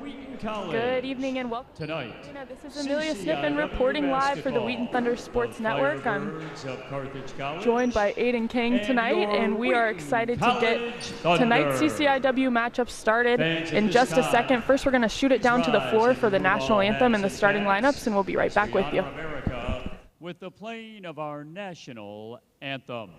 Wheaton College. Good evening and welcome. Tonight, this is Amelia Sniffen reporting live for the Wheaton Thunder Sports Network. I'm joined by Aiden King tonight, and we are excited to get tonight's CCIW matchup started in just a second. First, we're going to shoot it down to the floor for the national anthem and the starting lineups, and we'll be right back with you. With the playing of our national anthem.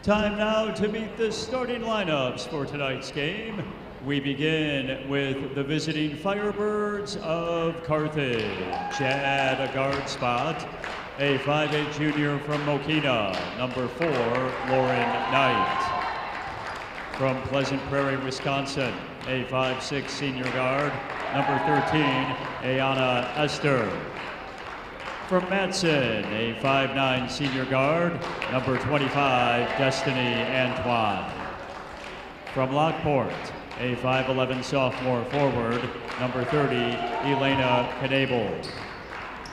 Time now to meet the starting lineups for tonight's game. We begin with the visiting Firebirds of Carthage. At a guard spot, a 5'8" junior from Mokina, number 4, Lauren Knight. From Pleasant Prairie, Wisconsin, a 5'6" senior guard, number 13, Ayana Esther. From Matson, a 5'9" senior guard, number 25, Destiny Antoine. From Lockport, a 5'11" sophomore forward, number 30, Elena Knabel.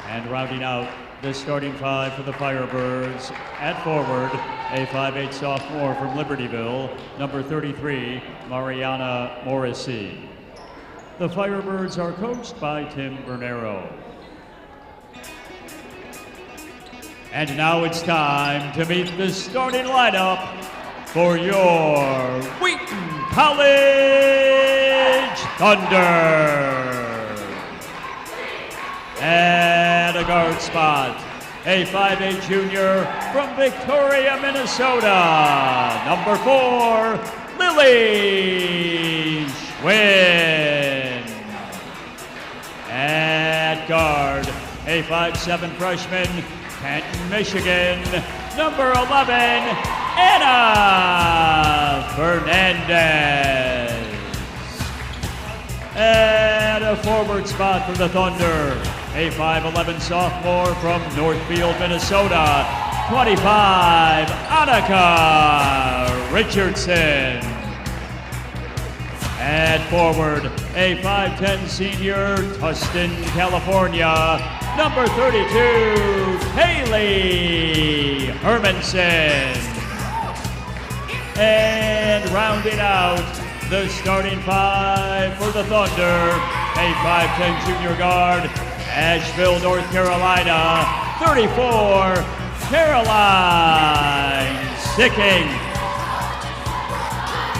And rounding out the starting five for the Firebirds, at forward, a 5'8" sophomore from Libertyville, number 33, Mariana Morrissey. The Firebirds are coached by Tim Bernero. And now it's time to meet the starting lineup for your Wheaton College Thunder. At a guard spot, a 5'8" junior from Victoria, Minnesota, number 4, Lily Schwinn. At guard, a 5'7" freshman, Canton, Michigan, number 11, Anna Fernandez. At a forward spot for the Thunder, a 5'11" sophomore from Northfield, Minnesota, 25, Annika Richardson. At forward, a 5'10" senior, Tustin, California, number 32, Haley Hermanson. And rounding out the starting five for the Thunder, a 5'10" junior guard, Asheville, North Carolina, 34, Caroline Sicking.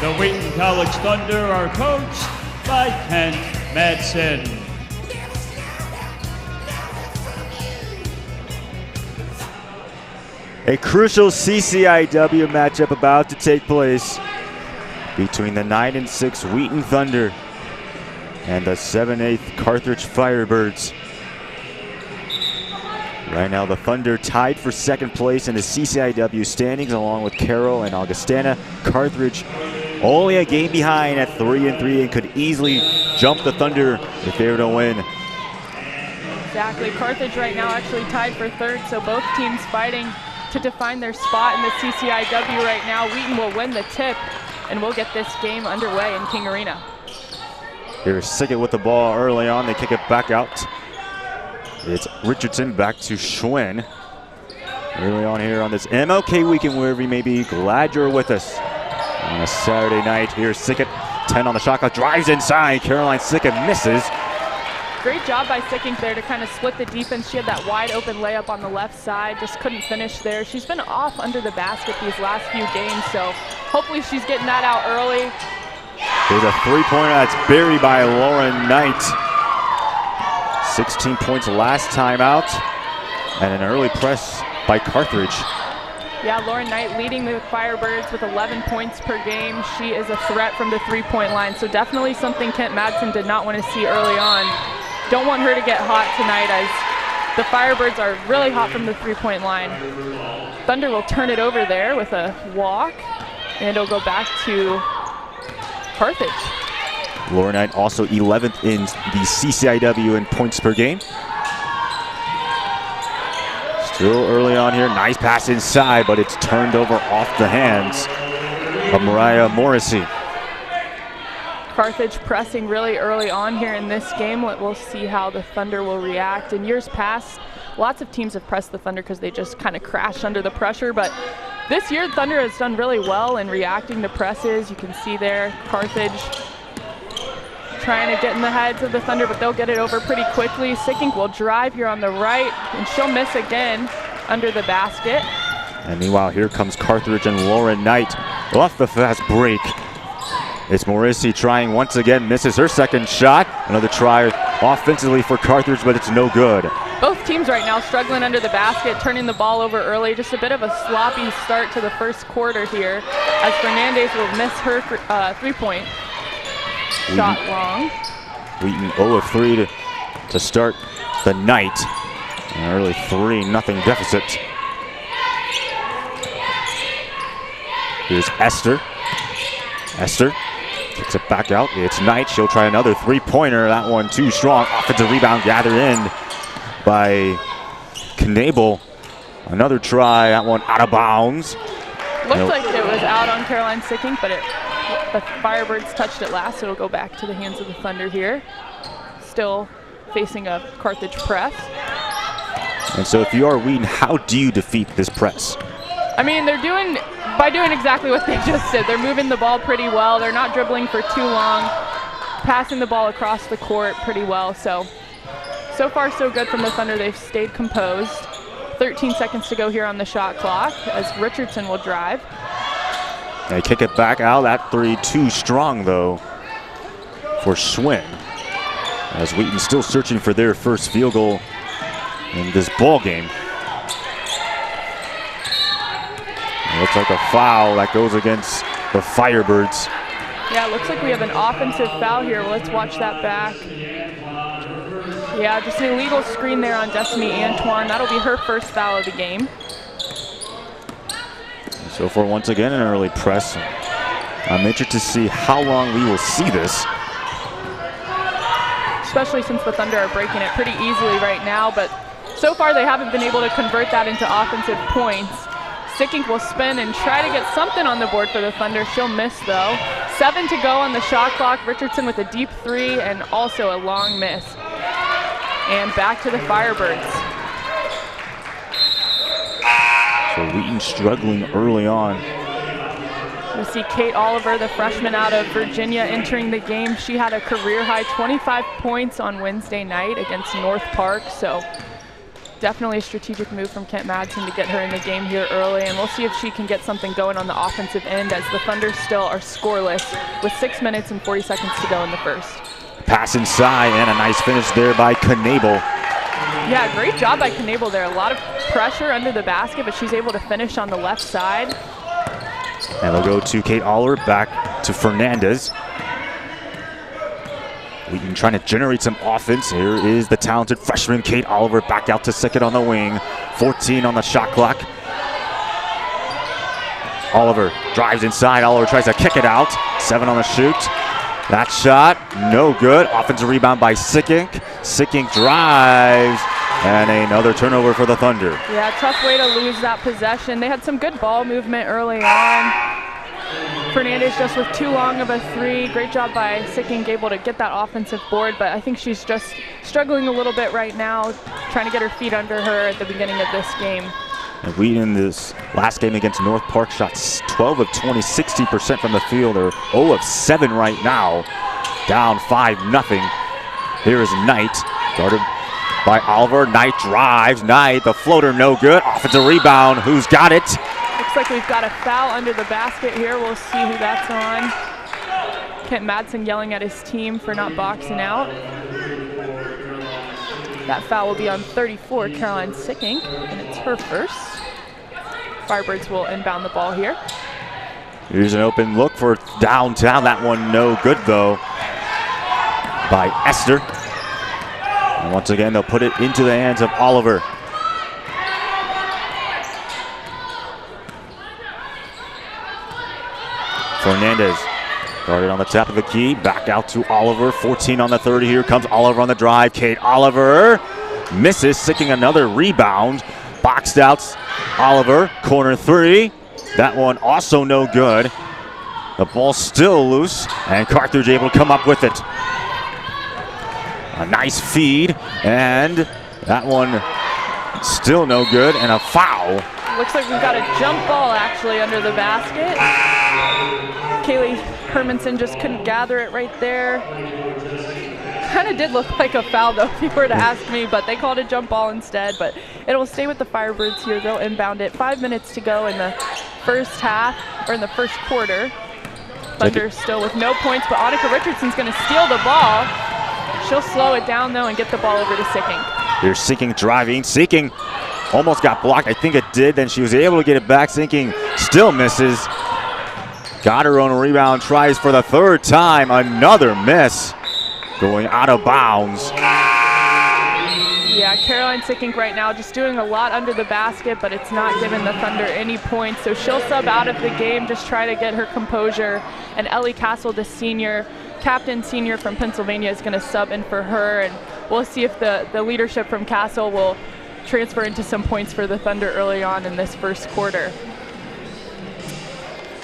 The Wheaton College Thunder are coached by Kent Madsen. A crucial CCIW matchup about to take place between the 9-6 Wheaton Thunder and the 7-8 Carthage Firebirds. Right now the Thunder tied for second place in the CCIW standings along with Carroll and Augustana. Carthage only a game behind at 3-3 and could easily jump the Thunder if they were to win. Exactly. Carthage right now actually tied for third, so both teams fighting to define their spot in the CCIW right now. Wheaton will win the tip, and we'll get this game underway in King Arena. Here's Sickett with the ball early on. They kick it back out. It's Richardson back to Schwinn. Early on here on this MLK weekend, wherever you may be, glad you're with us. On a Saturday night, here's Sickett, 10 on the shot clock, drives inside. Caroline Sickett misses. Great job by Sickink there to kind of split the defense. She had that wide open layup on the left side, just couldn't finish there. She's been off under the basket these last few games, so hopefully she's getting that out early. There's a three-pointer that's buried by Lauren Knight. 16 points last time out, and an early press by Carthage. Yeah, Lauren Knight leading the Firebirds with 11 points per game. She is a threat from the three-point line, so definitely something Kent Madsen did not want to see early on. Don't want her to get hot tonight, as the Firebirds are really hot from the three-point line. Thunder will turn it over there with a walk, and it'll go back to Carthage. Lauren Knight also 11th in the CCIW in points per game. Still early on here, nice pass inside, but it's turned over off the hands of Mariah Morrissey. Carthage pressing really early on here in this game. We'll see how the Thunder will react. In years past, lots of teams have pressed the Thunder because they just kind of crash under the pressure, but this year Thunder has done really well in reacting to presses. You can see there, Carthage trying to get in the heads of the Thunder, but they'll get it over pretty quickly. Sickink will drive here on the right, and she'll miss again under the basket. And meanwhile, here comes Carthage and Lauren Knight off the fast break. It's Morrissey trying once again, misses her second shot. Another try offensively for Carthage, but it's no good. Both teams right now struggling under the basket, turning the ball over early. Just a bit of a sloppy start to the first quarter here, as Fernandez will miss her three-point shot long. Wheaton 0 of 3 to start the night. An early 3-0 deficit. Here's Esther. Esther kicks it back out. It's Knight. She'll try another three-pointer. That one too strong. Offensive rebound gathered in by Knable. Another try. That one out of bounds. Looks like it was out on Caroline Sickink, but the Firebirds touched it last, so it'll go back to the hands of the Thunder here. Still facing a Carthage press. And so if you are Wheaton, how do you defeat this press? I mean, they're doing exactly what they just did. They're moving the ball pretty well. They're not dribbling for too long, passing the ball across the court pretty well. So far so good from the Thunder. They've stayed composed. 13 seconds to go here on the shot clock as Richardson will drive. They kick it back out. That three too strong though for Schwinn. As Wheaton still searching for their first field goal in this ball game. It looks like a foul that goes against the Firebirds. Yeah, it looks like we have an offensive foul here. Let's watch that back. Yeah, just an illegal screen there on Destiny Antoine. That'll be her first foul of the game. So far, once again, an early press. I'm interested to see how long we will see this. Especially since the Thunder are breaking it pretty easily right now, but so far they haven't been able to convert that into offensive points. Sickink will spin and try to get something on the board for the Thunder. She'll miss though. 7 to go on the shot clock. Richardson with a deep three and also a long miss. And back to the Firebirds. So Wheaton struggling early on. We see Kate Oliver, the freshman out of Virginia, entering the game. She had a career-high 25 points on Wednesday night against North Park, so definitely a strategic move from Kent Madsen to get her in the game here early, and we'll see if she can get something going on the offensive end as the Thunder still are scoreless with 6 minutes and 40 seconds to go in the first. Pass inside and a nice finish there by Knable. Yeah, great job by Knable there. A lot of pressure under the basket, but she's able to finish on the left side. And they'll go to Kate Oliver, back to Fernandez. Wheaton trying to generate some offense. Here is the talented freshman Kate Oliver back out to second on the wing. 14 on the shot clock. Oliver drives inside. Oliver tries to kick it out. 7 on the shoot. That shot, no good. Offensive rebound by Sickink. Sickink drives. And another turnover for the Thunder. Yeah, tough way to lose that possession. They had some good ball movement early on. Fernandez just with too long of a three. Great job by Sickink, able to get that offensive board, but I think she's just struggling a little bit right now, trying to get her feet under her at the beginning of this game. And Wheaton in this last game against North Park shot 12 of 20, 60% from the field. They're 0 of 7 right now, down 5-0. Here is Knight, guarded by Oliver. Knight drives. Knight, the floater, no good. Offensive rebound. Who's got it? Looks like we've got a foul under the basket here. We'll see who that's on. Kent Madsen yelling at his team for not boxing out. That foul will be on 34, Caroline Sicking, and it's her first. Firebirds will inbound the ball here. Here's an open look for downtown. That one no good, though, by Esther. And once again, they'll put it into the hands of Oliver. Fernandez guarded on the top of the key. Back out to Oliver. 14 on the 30. Here comes Oliver on the drive. Kate Oliver misses, sicking another rebound. Boxed out. Oliver, corner 3. That one also no good. The ball still loose, and Carthage able to come up with it. A nice feed, and that one still no good, and a foul. Looks like we've got a jump ball actually under the basket. Kaylee Hermanson just couldn't gather it right there. Kind of did look like a foul though, if you were to ask me, but they called a jump ball instead. But it will stay with the Firebirds here. They'll inbound it. 5 minutes to go in the first half, or in the first quarter. Thunder still with no points, but Annika Richardson's going to steal the ball. She'll slow it down though and get the ball over to Sicking. Here's Sicking driving. Sicking almost got blocked. I think it did. Then she was able to get it back. Sicking still misses. Got her own rebound. Tries for the 3rd time. Another miss. Going out of bounds. Yeah, Caroline Sicking right now just doing a lot under the basket, but it's not giving the Thunder any points. So she'll sub out of the game, just try to get her composure. And Ellie Castle, the senior, captain senior from Pennsylvania, is going to sub in for her. And we'll see if the leadership from Castle will transfer into some points for the Thunder early on in this first quarter.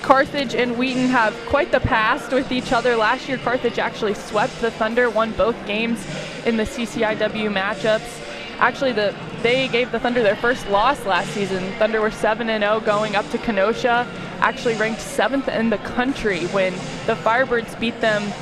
Carthage and Wheaton have quite the past with each other. Last year, Carthage actually swept the Thunder, won both games in the CCIW matchups. Actually, they gave the Thunder their first loss last season. Thunder were 7-0 going up to Kenosha, actually ranked 7th in the country when the Firebirds beat them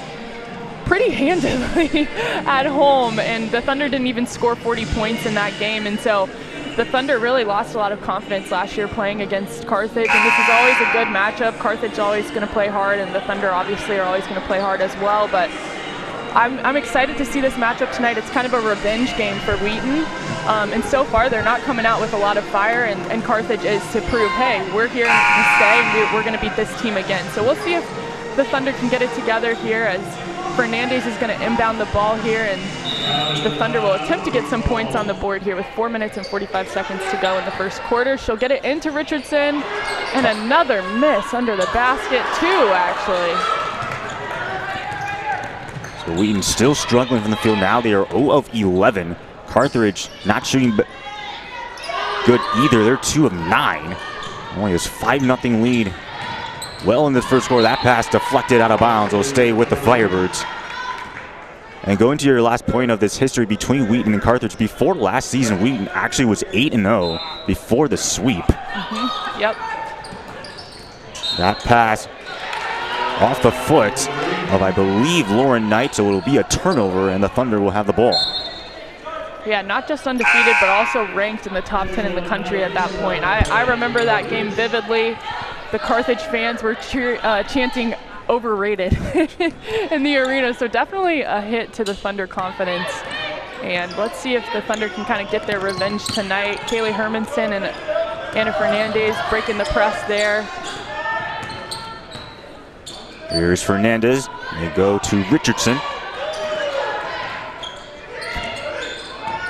pretty handily at home, and the Thunder didn't even score 40 points in that game. And so the Thunder really lost a lot of confidence last year playing against Carthage, and this is always a good matchup. Carthage is always going to play hard, and the Thunder obviously are always going to play hard as well. But I'm excited to see this matchup tonight. It's kind of a revenge game for Wheaton, and so far they're not coming out with a lot of fire, and Carthage is to prove, hey, we're here to stay, and we're going to beat this team again. So we'll see if the Thunder can get it together here, as Fernandez is going to inbound the ball here, and the Thunder will attempt to get some points on the board here with 4 minutes and 45 seconds to go in the first quarter. She'll get it into Richardson, and another miss under the basket too, actually. So Wheaton still struggling from the field now. They are 0 of 11. Carthage not shooting good either. They're 2 of 9. Only a 5-0 lead. Well, in this first quarter, that pass deflected out of bounds. Will stay with the Firebirds. And going to your last point of this history between Wheaton and Carthage, before last season, Wheaton actually was 8-0 before the sweep. Yep. That pass off the foot of, I believe, Lauren Knight, so it'll be a turnover, and the Thunder will have the ball. Yeah, not just undefeated, but also ranked in the top 10 in the country at that point. I remember that game vividly. The Carthage fans were chanting overrated in the arena, so definitely a hit to the Thunder confidence. And let's see if the Thunder can kind of get their revenge tonight. Kaylee Hermanson and Anna Fernandez breaking the press there. Here's Fernandez. They go to Richardson.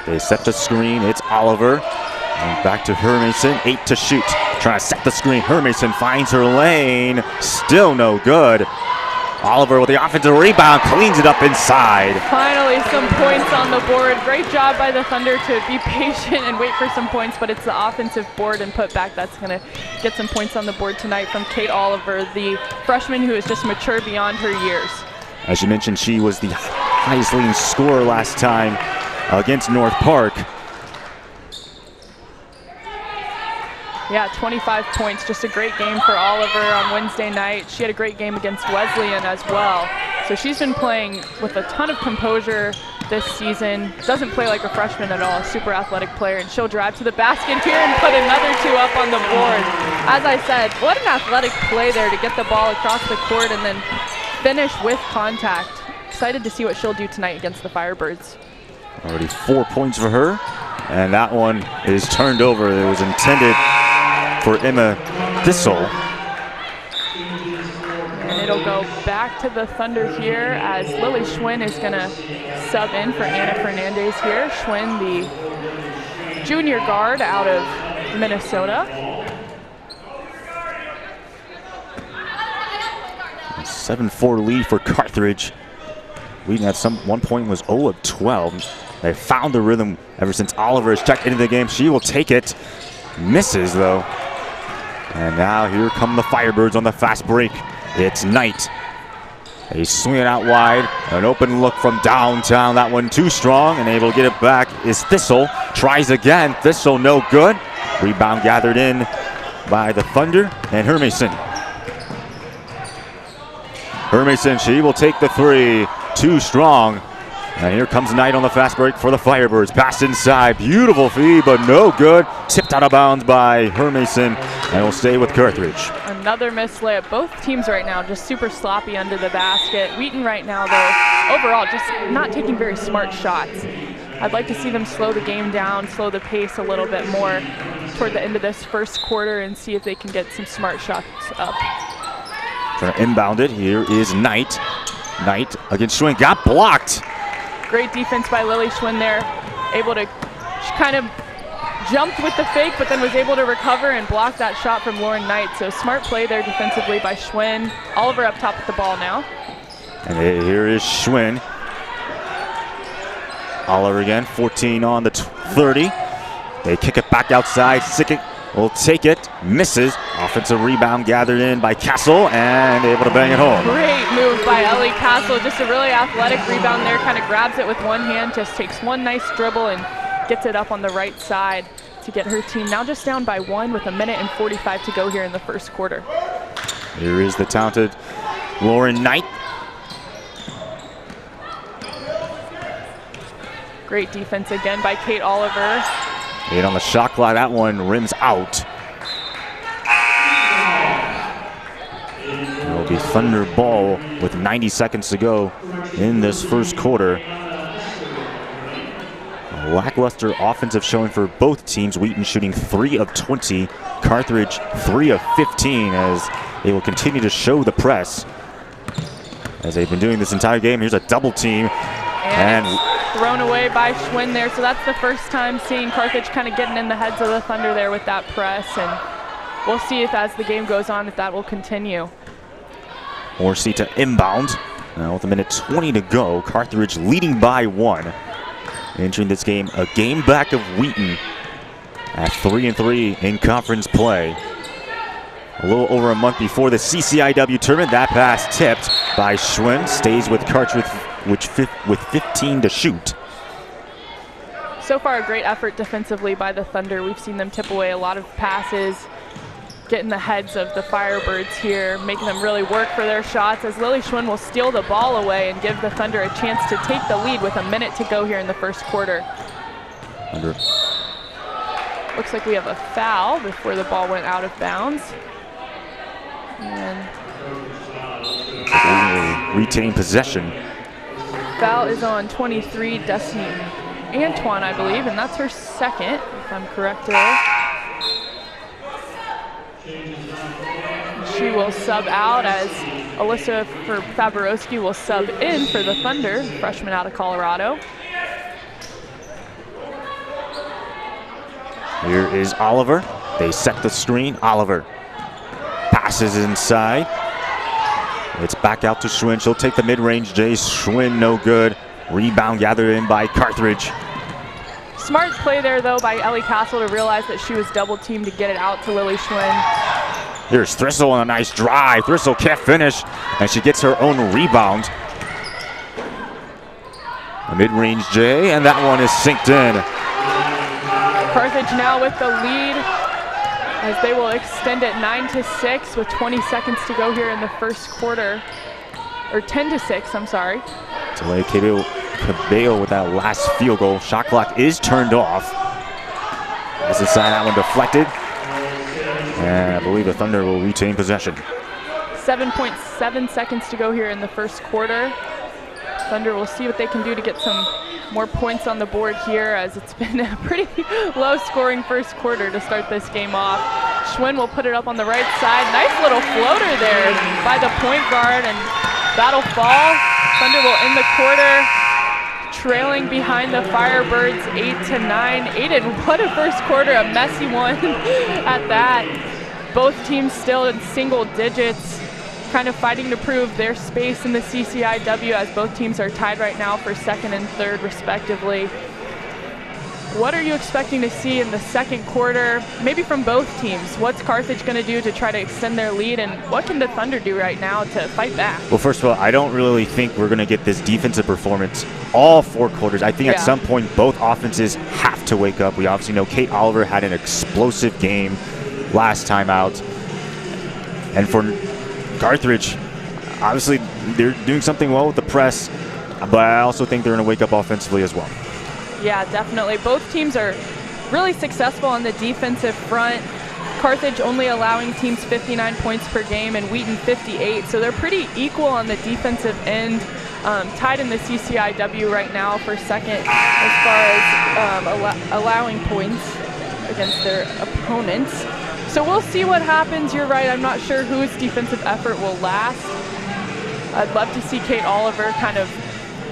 They set the screen. It's Oliver. And back to Hermanson. 8 to shoot. Trying to set the screen. Hermanson finds her lane. Still no good. Oliver with the offensive rebound, cleans it up inside. Finally some points on the board. Great job by the Thunder to be patient and wait for some points, but it's the offensive board and put back that's going to get some points on the board tonight from Kate Oliver, the freshman who is just mature beyond her years. As you mentioned, she was the highest leading scorer last time against North Park. Yeah, 25 points. Just a great game for Oliver on Wednesday night. She had a great game against Wesleyan as well. So she's been playing with a ton of composure this season. Doesn't play like a freshman at all. Super athletic player, and she'll drive to the basket here and put another 2 up on the board. As I said, what an athletic play there to get the ball across the court and then finish with contact. Excited to see what she'll do tonight against the Firebirds. Already 4 points for her, and that one is turned over. It was intended for Emma Thistle. And it'll go back to the Thunder here as Lily Schwinn is going to sub in for Anna Fernandez here. Schwinn, the junior guard out of Minnesota. A 7-4 lead for Carthage. Wheaton at one point was 0 of 12. They found the rhythm ever since Oliver has checked into the game. She will take it. Misses, though. And now here come the Firebirds on the fast break. It's Knight. They swing it out wide. An open look from downtown. That one too strong, and able to get it back is Thistle. Tries again. Thistle no good. Rebound gathered in by the Thunder and Hermason. Hermason, she will take the 3. Too strong. And here comes Knight on the fast break for the Firebirds. Pass inside. Beautiful feed, but no good. Tipped out of bounds by Hermason, and will stay with Carthage. Another missed layup. Both teams right now just super sloppy under the basket. Wheaton right now, though, overall just not taking very smart shots. I'd like to see them slow the game down, slow the pace a little bit more toward the end of this first quarter and see if they can get some smart shots up. Trying to inbound it. Here is Knight. Knight against Schwinn. Got blocked. Great defense by Lily Schwinn there. Able to, she kind of jumped with the fake, but then was able to recover and block that shot from Lauren Knight. So smart play there defensively by Schwinn. Oliver up top with the ball now. And here is Schwinn. Oliver again, 14 on the 30. They kick it back outside. Sickett will take it, misses. Offensive rebound gathered in by Castle and able to bang it home. Great move by Ellie Castle. Just a really athletic rebound there. Kind of grabs it with one hand, just takes one nice dribble and gets it up on the right side to get her team now just down by 1 with 1:45 to go here in the first quarter. Here is the talented Lauren Knight. Great defense again by Kate Oliver. 8 on the shot clock. That one rims out. It will be Thunder ball with 90 seconds to go in this first quarter. A lackluster offensive showing for both teams. Wheaton shooting 3 of 20. Carthage 3 of 15 as they will continue to show the press as they've been doing this entire game. Here's a double team. And thrown away by Schwinn there, so that's the first time seeing Carthage kind of getting in the heads of the Thunder there with that press, and we'll see if as the game goes on if that will continue. Orsita inbound. Now with 1:20 to go, Carthage leading by 1. Entering this game a game back of Wheaton at 3-3 in conference play. A little over a month before the CCIW tournament, that pass tipped by Schwinn, stays with Carthage with 15 to shoot. So far a great effort defensively by the Thunder. We've seen them tip away a lot of passes, get in the heads of the Firebirds here, making them really work for their shots as Lily Schwinn will steal the ball away and give the Thunder a chance to take the lead with 1 minute to go here in the first quarter. Looks like we have a foul before the ball went out of bounds. And retain possession. Foul is on 23, Destiny Antoine, I believe, and that's her second, if I'm correct there. She will sub out as Alyssa Faborowski will sub in for the Thunder, freshman out of Colorado. Here is Oliver. They set the screen. Oliver passes inside. It's back out to Schwinn. She'll take the mid-range. Jay Schwinn, no good. Rebound gathered in by Carthage. Smart play there, though, by Ellie Castle to realize that she was double-teamed to get it out to Lily Schwinn. Here's Thistle on a nice drive. Thistle can't finish, and she gets her own rebound. A mid-range J, and that one is synced in. Carthage now with the lead as they will extend it 9-6 with 20 seconds to go here in the first quarter. Or 10-6, I'm sorry. Delay Cabello with that last field goal. Shot clock is turned off. As inside, that one deflected. And I believe the Thunder will retain possession. 7.7 seconds to go here in the first quarter. Thunder will see what they can do to get some more points on the board here, as it's been a pretty low-scoring first quarter to start this game off. Schwinn will put it up on the right side. Nice little floater there by the point guard, and that'll fall. Thunder will end the quarter trailing behind the Firebirds 8-9. Aiden, what a first quarter, a messy one at that. Both teams still in single digits, kind of fighting to prove their space in the CCIW, as both teams are tied right now for second and third respectively. What are you expecting to see in the second quarter, maybe from both teams? What's Carthage going to do to try to extend their lead, and what can the Thunder do right now to fight back? Well, first of all, I don't really think we're going to get this defensive performance all 4 quarters. I think at some point both offenses have to wake up. We obviously know Kate Oliver had an explosive game last time out. And for Carthage, obviously they're doing something well with the press, but I also think they're going to wake up offensively as well. Yeah, definitely. Both teams are really successful on the defensive front. Carthage only allowing teams 59 points per game and Wheaton 58, so they're pretty equal on the defensive end, tied in the CCIW right now for second as far as allowing points against their opponents. So we'll see what happens. You're right, I'm not sure whose defensive effort will last. I'd love to see Kate Oliver kind of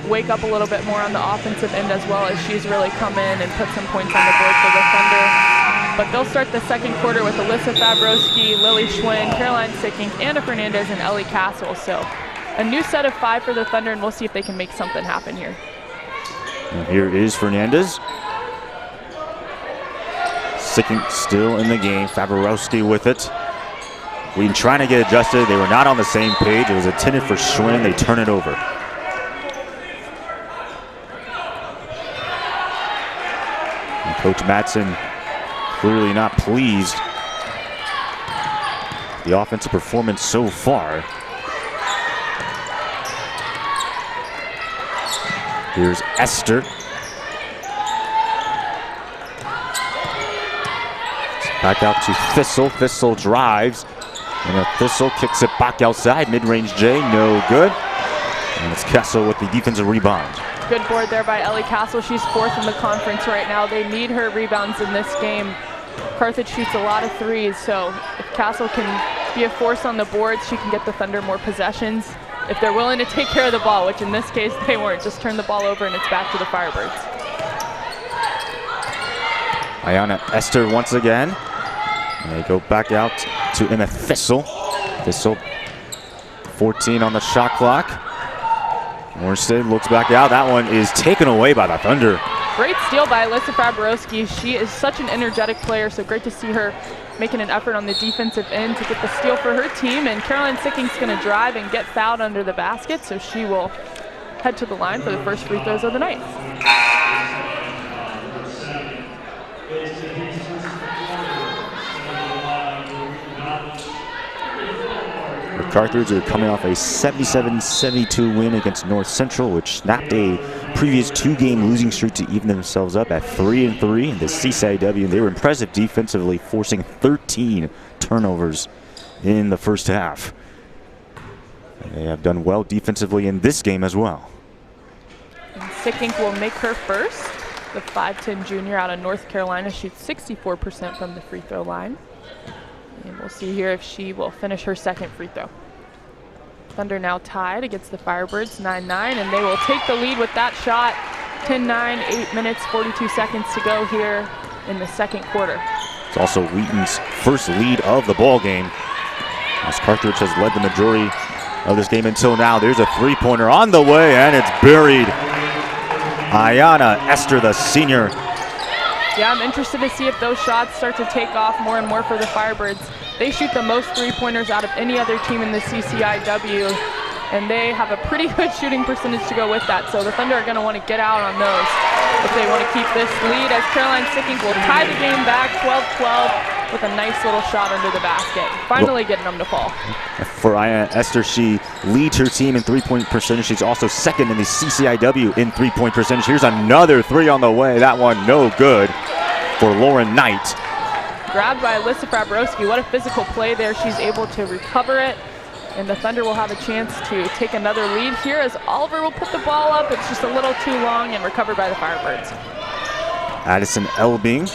wake up a little bit more on the offensive end, as well as she's really come in and put some points on the board for the Thunder. But they'll start the second quarter with Alyssa Fabrowski, Lily Schwinn, Caroline Sickink, Anna Fernandez, and Ellie Castle. So a new set of 5 for the Thunder, and we'll see if they can make something happen here. And here is Fernandez. Sickink still in the game. Fabrowski with it. Wheaton trying to get adjusted. They were not on the same page. It was intended for Schwinn. They turn it over. And Coach Matson clearly not pleased with the offensive performance so far. Here's Esther. Back out to Thistle. Thistle drives. And Thistle kicks it back outside. Mid-range J, no good. And it's Castle with the defensive rebound. Good board there by Ellie Castle. She's 4th in the conference right now. They need her rebounds in this game. Carthage shoots a lot of threes, so if Castle can be a force on the boards, she can get the Thunder more possessions. If they're willing to take care of the ball, which in this case they weren't, just turn the ball over and it's back to the Firebirds. Ayanna Esther once again. And they go back out to Emma Thistle. Thistle 14 on the shot clock. Morstead looks back out. That one is taken away by the Thunder. Great steal by Alyssa Fabrowski. She is such an energetic player, so great to see her making an effort on the defensive end to get the steal for her team. And Caroline Sickink's going to drive and get fouled under the basket, so she will head to the line for the first free throws of the night. Carthage are coming off a 77-72 win against North Central, which snapped a previous 2-game losing streak to even themselves up at 3-3 in the CCIW. They were impressive defensively, forcing 13 turnovers in the first half. And they have done well defensively in this game as well. And Sickink will make her first. The 5'10" junior out of North Carolina shoots 64% from the free throw line. And we'll see here if she will finish her second free throw. Thunder now tied against the Firebirds, 9-9, and they will take the lead with that shot. 10-9, 8 minutes, 42 seconds to go here in the second quarter. It's also Wheaton's first lead of the ball game, as Carthage has led the majority of this game until now. There's a three-pointer on the way, and it's buried. Ayanna Esther, the senior. Yeah, I'm interested to see if those shots start to take off more and more for the Firebirds. They shoot the most three-pointers out of any other team in the CCIW, and they have a pretty good shooting percentage to go with that. So the Thunder are going to want to get out on those if they want to keep this lead, as Caroline Sickink will tie the game back 12-12 with a nice little shot under the basket. Finally getting them to fall. For Esther, she leads her team in three-point percentage. She's also second in the CCIW in three-point percentage. Here's another three on the way. That one no good for Lauren Knight. Grabbed by Alyssa Frabrowski. What a physical play there. She's able to recover it. And the Thunder will have a chance to take another lead here as Oliver will put the ball up. It's just a little too long and recovered by the Firebirds. Addison Elbing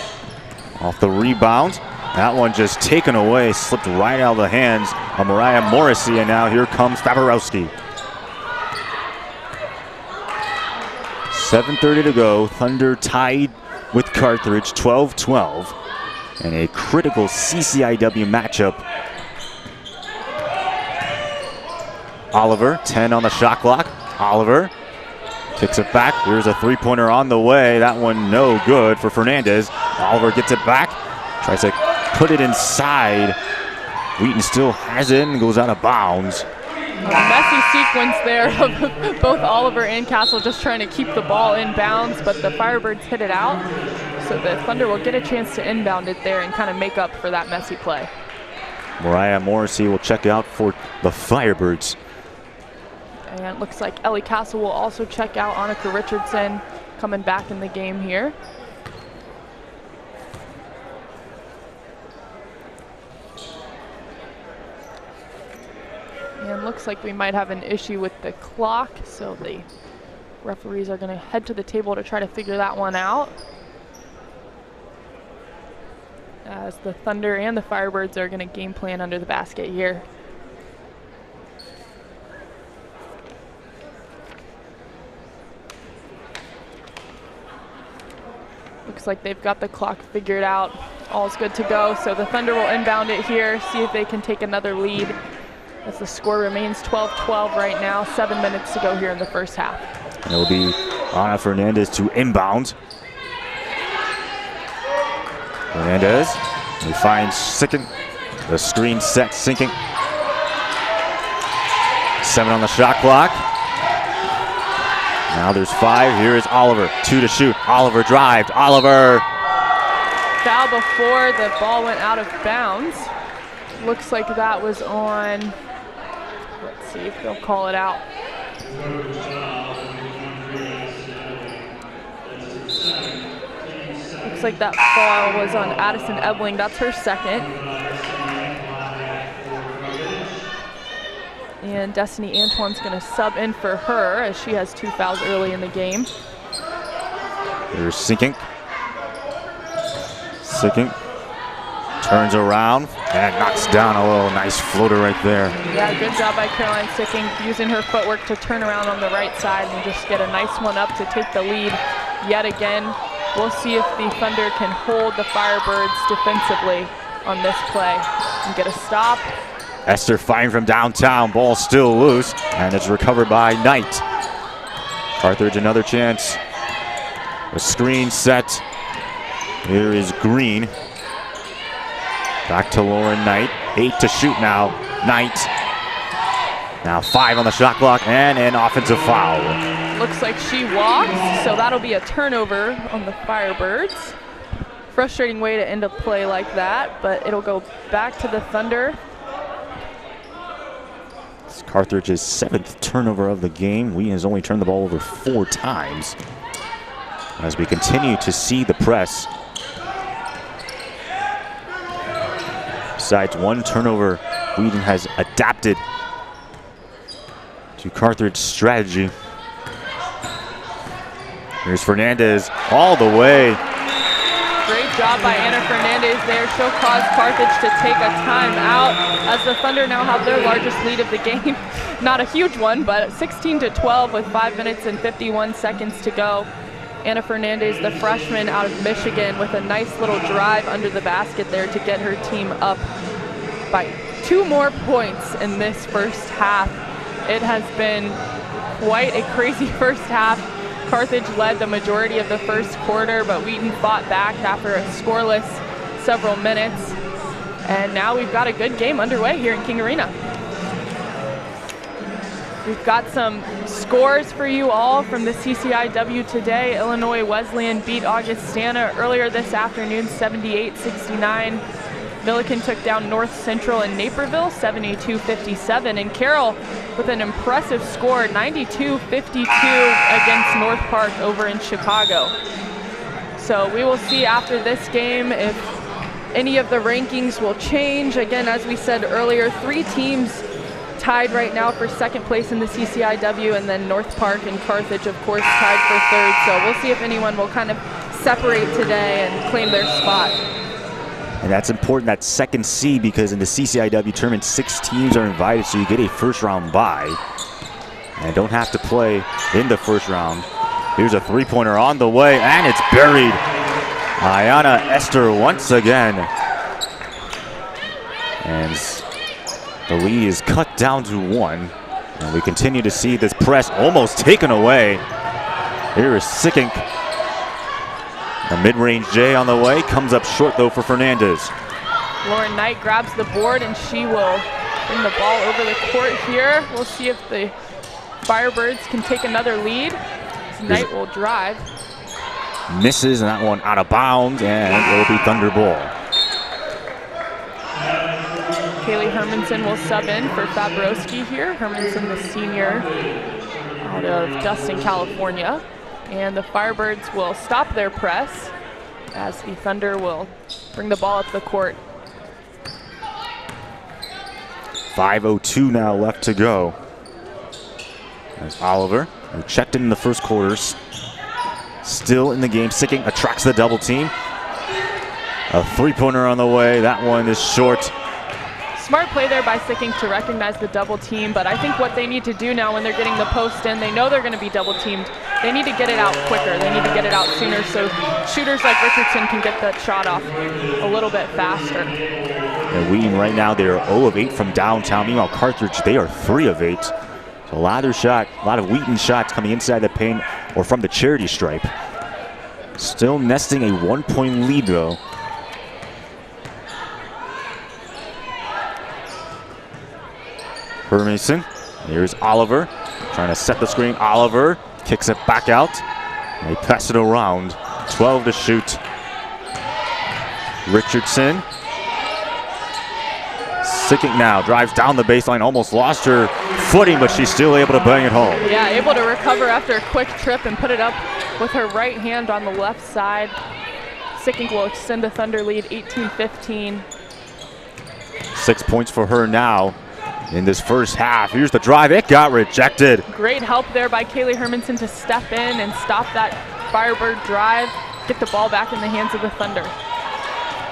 off the rebound. That one just taken away, slipped right out of the hands of Mariah Morrissey, and now here comes Faborowski. 7:30 to go. Thunder tied with Carthage, 12-12. And a critical CCIW matchup. Oliver, 10 on the shot clock. Oliver kicks it back. Here's a three-pointer on the way. That one no good for Fernandez. Oliver gets it back. Tries to put it inside. Wheaton still has it and goes out of bounds. A messy sequence there of both Oliver and Castle just trying to keep the ball in bounds, but the Firebirds hit it out. So the Thunder will get a chance to inbound it there and kind of make up for that messy play. Mariah Morrissey will check out for the Firebirds. And it looks like Ellie Castle will also check out. Annika Richardson coming back in the game here. And looks like we might have an issue with the clock, so the referees are going to head to the table to try to figure that one out. As the Thunder and the Firebirds are going to game plan under the basket here. Looks like they've got the clock figured out. All's good to go, so the Thunder will inbound it here, see if they can take another lead. As the score remains 12-12 right now, 7 minutes to go here in the first half. And it'll be Ana Fernandez to inbound. Fernandez, he finds Sinking. The screen set, Sinking. 7 on the shot clock. Now there's 5. Here is Oliver. 2 to shoot. Oliver drived. Oliver. Foul before the ball went out of bounds. Looks like that was on, let's see if they'll call it out. Looks like that foul was on Addison Ebling. That's her second. And Destiny Antoine's going to sub in for her as she has 2 fouls early in the game. Here's Sinking. Sinking turns around and knocks down a little nice floater right there. Yeah, good job by Caroline Sinking using her footwork to turn around on the right side and just get a nice one up to take the lead yet again. We'll see if the Thunder can hold the Firebirds defensively on this play and get a stop. Esther firing from downtown, ball still loose, and it's recovered by Knight. Carthage another chance. A screen set. Here is Green. Back to Lauren Knight. 8 to shoot now. Knight. Now 5 on the shot clock and an offensive foul. Looks like she walks, so that'll be a turnover on the Firebirds. Frustrating way to end a play like that, but it'll go back to the Thunder. It's Carthage's 7th turnover of the game. Wheaton has only turned the ball over 4 times. As we continue to see the press. Besides 1 turnover, Wheaton has adapted to Carthage's strategy. Here's Fernandez all the way. Great job by Ana Fernandez there. She'll cause Carthage to take a timeout as the Thunder now have their largest lead of the game. Not a huge one, but 16-12 with 5 minutes and 51 seconds to go. Ana Fernandez, the freshman out of Michigan, with a nice little drive under the basket there to get her team up by 2 more points in this first half. It has been quite a crazy first half. Carthage led the majority of the first quarter, but Wheaton fought back after a scoreless several minutes. And now we've got a good game underway here in King Arena. We've got some scores for you all from the CCIW today. Illinois Wesleyan beat Augustana earlier this afternoon, 78-69. Milliken took down North Central in Naperville 72-57, and Carroll with an impressive score 92-52 against North Park over in Chicago. So we will see after this game if any of the rankings will change. Again, as we said earlier, 3 teams tied right now for second place in the CCIW, and then North Park and Carthage, of course, tied for third. So we'll see if anyone will kind of separate today and claim their spot. And that's important, that second seed, because in the CCIW tournament, 6 teams are invited, so you get a first-round bye. And don't have to play in the first round. Here's a three-pointer on the way, and it's buried. Ayana Esther once again. And the lead is cut down to 1. And we continue to see this press almost taken away. Here is Sickink. A mid-range J on the way, comes up short though for Fernandez. Lauren Knight grabs the board and she will bring the ball over the court here. We'll see if the Firebirds can take another lead. Knight will drive. Misses, and that one out of bounds, and it will be Thunder ball. Kaylee Hermanson will sub in for Fabrowski here. Hermanson, the senior out of Dustin, California. And the Firebirds will stop their press as the Thunder will bring the ball up the court. 5:02 now left to go. There's Oliver, who checked in the first quarters. Still in the game. Sickink attracts the double team. A three-pointer on the way. That one is short. Smart play there by Sickink to recognize the double team, but I think what they need to do now when they're getting the post in, they know they're going to be double teamed. They need to get it out quicker. They need to get it out sooner so shooters like Richardson can get that shot off a little bit faster. And Wheaton right now, they are 0 of 8 from downtown. Meanwhile, Carthage, they are 3 of 8. So a lot of Wheaton shots coming inside the paint or from the charity stripe. Still nesting a 1-point lead though. Hermanson, here's Oliver, trying to set the screen. Oliver kicks it back out. They pass it around. 12 to shoot. Richardson. Sickink now drives down the baseline, almost lost her footing, but she's still able to bang it home. Yeah, able to recover after a quick trip and put it up with her right hand on the left side. Sickink will extend the Thunder lead 18-15. 6 points for her now in this first half. Here's the drive. It got rejected. Great help there by Kaylee Hermanson to step in and stop that Firebird drive, get the ball back in the hands of the Thunder.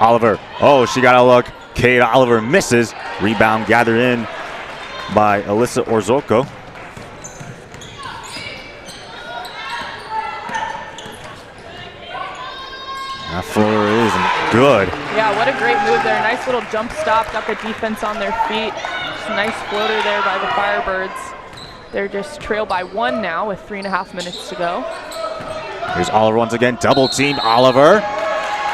Oliver. Oh, she got a look. Kate Oliver misses. Rebound gathered in by Alyssa Orzoko. That floor is good. Yeah, what a great move there. Nice little jump stop, got the defense on their feet. Just a nice floater there by the Firebirds. They're just trailed by 1 now with 3.5 minutes to go. Here's Oliver once again, double teamed Oliver.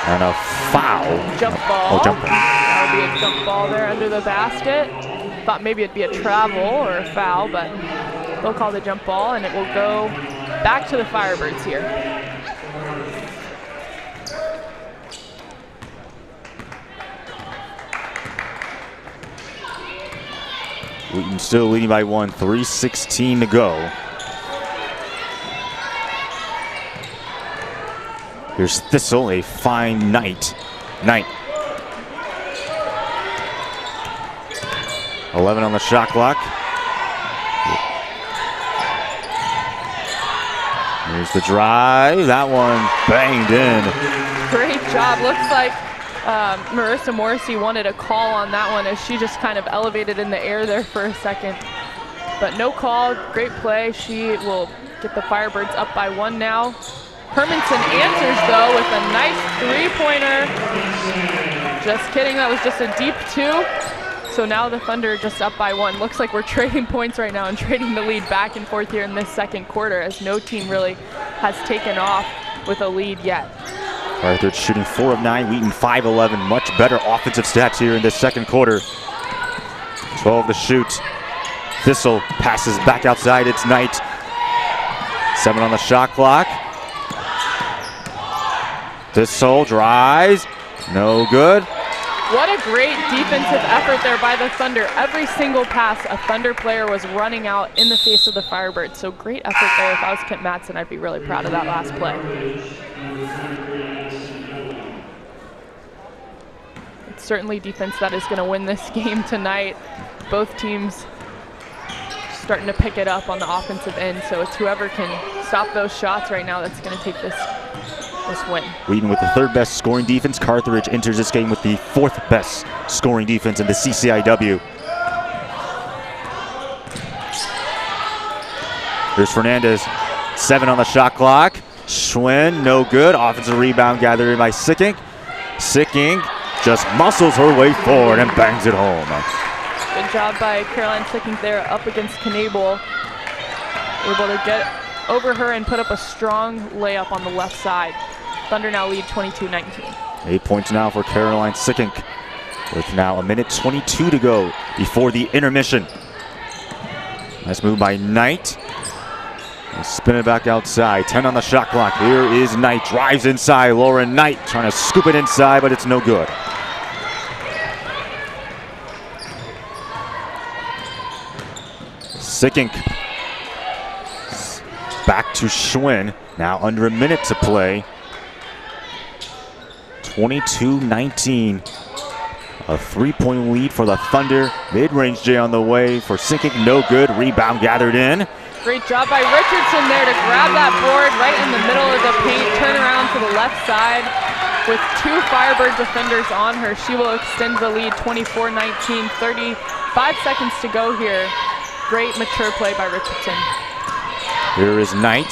And a foul. Jump ball. Oh, jump ball. That'll be a jump ball there under the basket. Thought maybe it'd be a travel or a foul, but they'll call the jump ball and it will go back to the Firebirds here. Wheaton still leading by 1, 3:16 to go. Here's Thistle, a fine Knight. 11 on the shot clock. Here's the drive. That one banged in. Great job. Looks like Marissa Morrissey wanted a call on that one as she just kind of elevated in the air there for a second. But no call. Great play. She will get the Firebirds up by 1 now. Hermanson answers though with a nice three-pointer. Just kidding, that was just a deep 2. So now the Thunder are just up by 1. Looks like we're trading points right now and trading the lead back and forth here in this second quarter as no team really has taken off with a lead yet. Carthage shooting 4 of 9, Wheaton 5-11. Much better offensive stats here in this second quarter. 12 to shoot. Thistle passes back outside, it's Knight. 7 on the shot clock. Thistle drives, no good. What a great defensive effort there by the Thunder. Every single pass, a Thunder player was running out in the face of the Firebirds. So great effort there. If I was Kent Matson, I'd be really proud of that last play. It's certainly defense that is going to win this game tonight. Both teams starting to pick it up on the offensive end. So it's whoever can stop those shots right now that's going to take this win. Wheaton with the 3rd best scoring defense. Carthage enters this game with the 4th best scoring defense in the CCIW. Here's Fernandez, 7 on the shot clock. Schwinn, no good. Offensive rebound gathered in by Sicking. Sicking just muscles her way forward and bangs it home. Good job by Caroline Sicking there up against Knable. Able to get over her and put up a strong layup on the left side. Thunder now lead 22-19. 8 points now for Caroline Sicking, with now 1:22 to go before the intermission. Nice move by Knight. Spin it back outside. 10 on the shot clock. Here is Knight. Drives inside. Lauren Knight trying to scoop it inside, but it's no good. Sicking. Back to Schwinn. Now under a minute to play. 22-19. A 3-point lead for the Thunder. Mid-range J on the way for Sicking. No good. Rebound gathered in. Great job by Richardson there to grab that board right in the middle of the paint. Turn around to the left side with 2 Firebird defenders on her. She will extend the lead 24-19. 35 seconds to go here. Great mature play by Richardson. Here is Knight.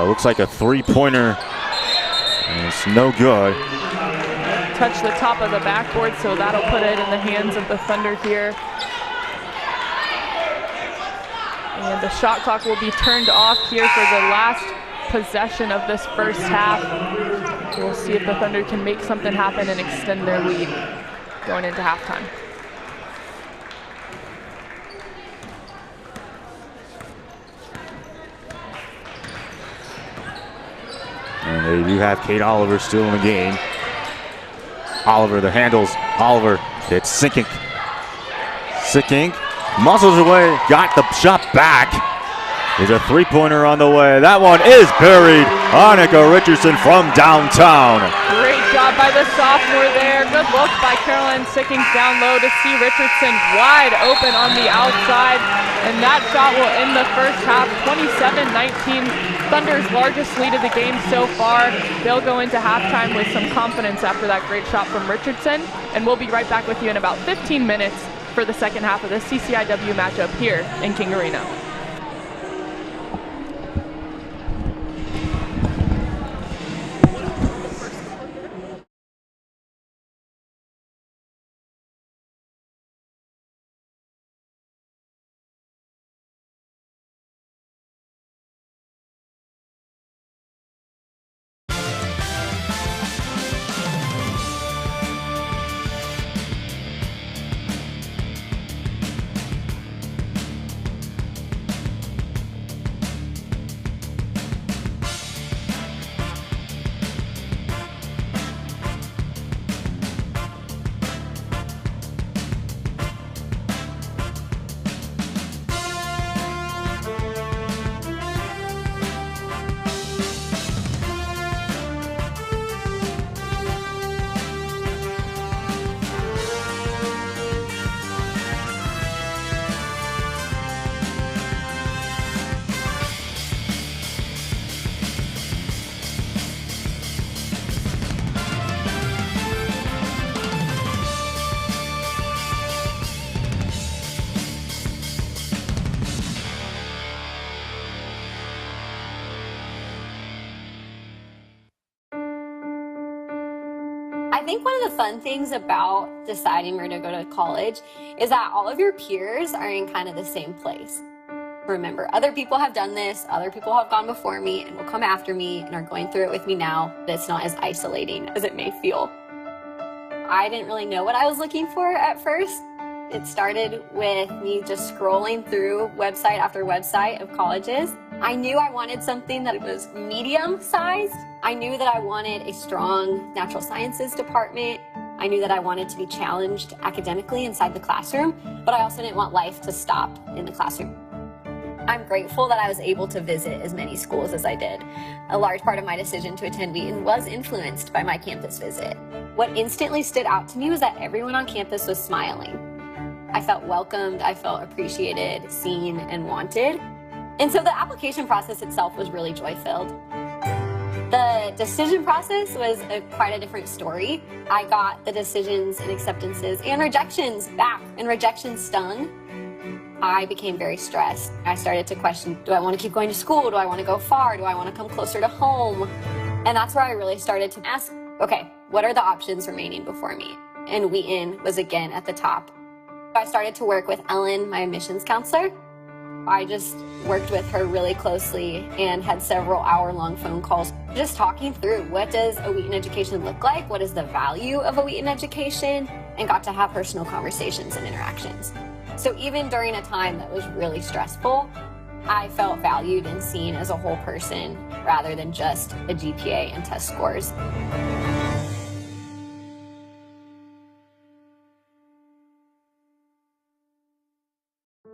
Looks like a 3-pointer. It's no good. Touch the top of the backboard, so that'll put it in the hands of the Thunder here. And the shot clock will be turned off here for the last possession of this first half. We'll see if the Thunder can make something happen and extend their lead going into halftime. And they do have Kate Oliver still in the game. Oliver, the handles. Oliver, it's Sicking. Sicking muscles away, got the shot back. There's a 3-pointer on the way. That one is buried. Annika Richardson from downtown. Great job by the sophomore there. Good look by Caroline Sicking down low to see Richardson wide open on the outside. And that shot will end the first half, 27-19. Thunder's largest lead of the game so far. They'll go into halftime with some confidence after that great shot from Richardson. And we'll be right back with you in about 15 minutes for the second half of the CCIW matchup here in King Arena. I think one of the fun things about deciding where to go to college is that all of your peers are in kind of the same place. Remember, other people have done this, other people have gone before me and will come after me and are going through it with me now. It's not as isolating as it may feel. I didn't really know what I was looking for at first. It started with me just scrolling through website after website of colleges. I knew I wanted something that was medium-sized. I knew that I wanted a strong natural sciences department. I knew that I wanted to be challenged academically inside the classroom, but I also didn't want life to stop in the classroom. I'm grateful that I was able to visit as many schools as I did. A large part of my decision to attend Wheaton was influenced by my campus visit. What instantly stood out to me was that everyone on campus was smiling. I felt welcomed, I felt appreciated, seen, and wanted. And so the application process itself was really joy-filled. The decision process was quite a different story. I got the decisions and acceptances and rejections back, and rejections stung. I became very stressed. I started to question, do I want to keep going to school? Do I want to go far? Do I want to come closer to home? And that's where I really started to ask, okay, what are the options remaining before me? And Wheaton was again at the top. I started to work with Ellen, my admissions counselor. I just worked with her really closely and had several hour-long phone calls, just talking through what does a Wheaton education look like? What is the value of a Wheaton education? And got to have personal conversations and interactions. So even during a time that was really stressful, I felt valued and seen as a whole person rather than just a GPA and test scores.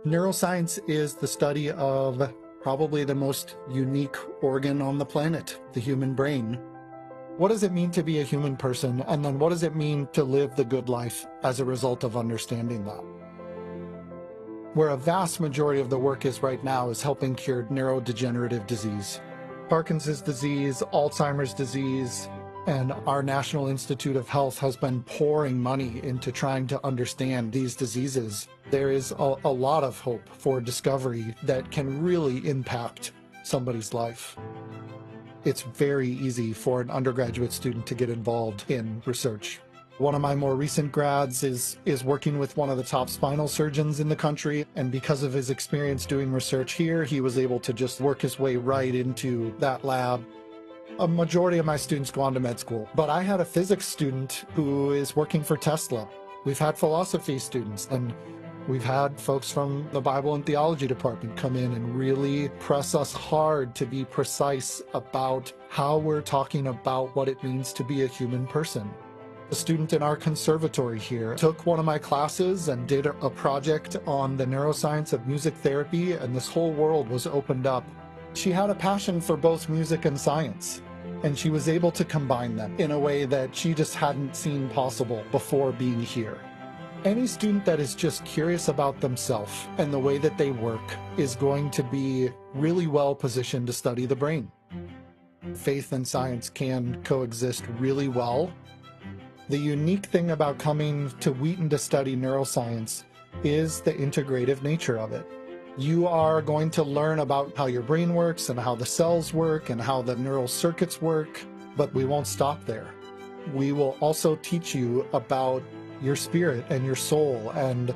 Neuroscience is the study of probably the most unique organ on the planet, the human brain. What does it mean to be a human person? And then what does it mean to live the good life as a result of understanding that? Where a vast majority of the work is right now is helping cure neurodegenerative disease. Parkinson's disease, Alzheimer's disease, and our National Institute of Health has been pouring money into trying to understand these diseases. There is a lot of hope for discovery that can really impact somebody's life. It's very easy for an undergraduate student to get involved in research. One of my more recent grads is working with one of the top spinal surgeons in the country, and because of his experience doing research here, he was able to just work his way right into that lab. A majority of my students go on to med school, but I had a physics student who is working for Tesla. We've had philosophy students, and we've had folks from the Bible and theology department come in and really press us hard to be precise about how we're talking about what it means to be a human person. A student in our conservatory here took one of my classes and did a project on the neuroscience of music therapy, and this whole world was opened up. She had a passion for both music and science, and she was able to combine them in a way that she just hadn't seen possible before being here. Any student that is just curious about themselves and the way that they work is going to be really well positioned to study the brain. Faith and science can coexist really well. The unique thing about coming to Wheaton to study neuroscience is the integrative nature of it. You are going to learn about how your brain works and how the cells work and how the neural circuits work, but we won't stop there. We will also teach you about your spirit and your soul and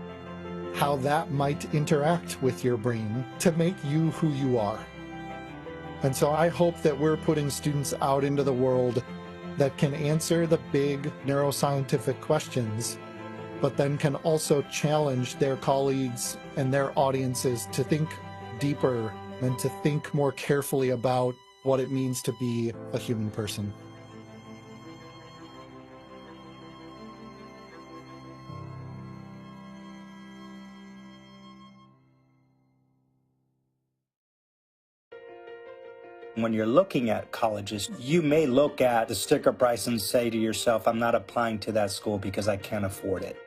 how that might interact with your brain to make you who you are. And so I hope that we're putting students out into the world that can answer the big neuroscientific questions, but then can also challenge their colleagues and their audiences to think deeper and to think more carefully about what it means to be a human person. When you're looking at colleges, you may look at the sticker price and say to yourself, I'm not applying to that school because I can't afford it.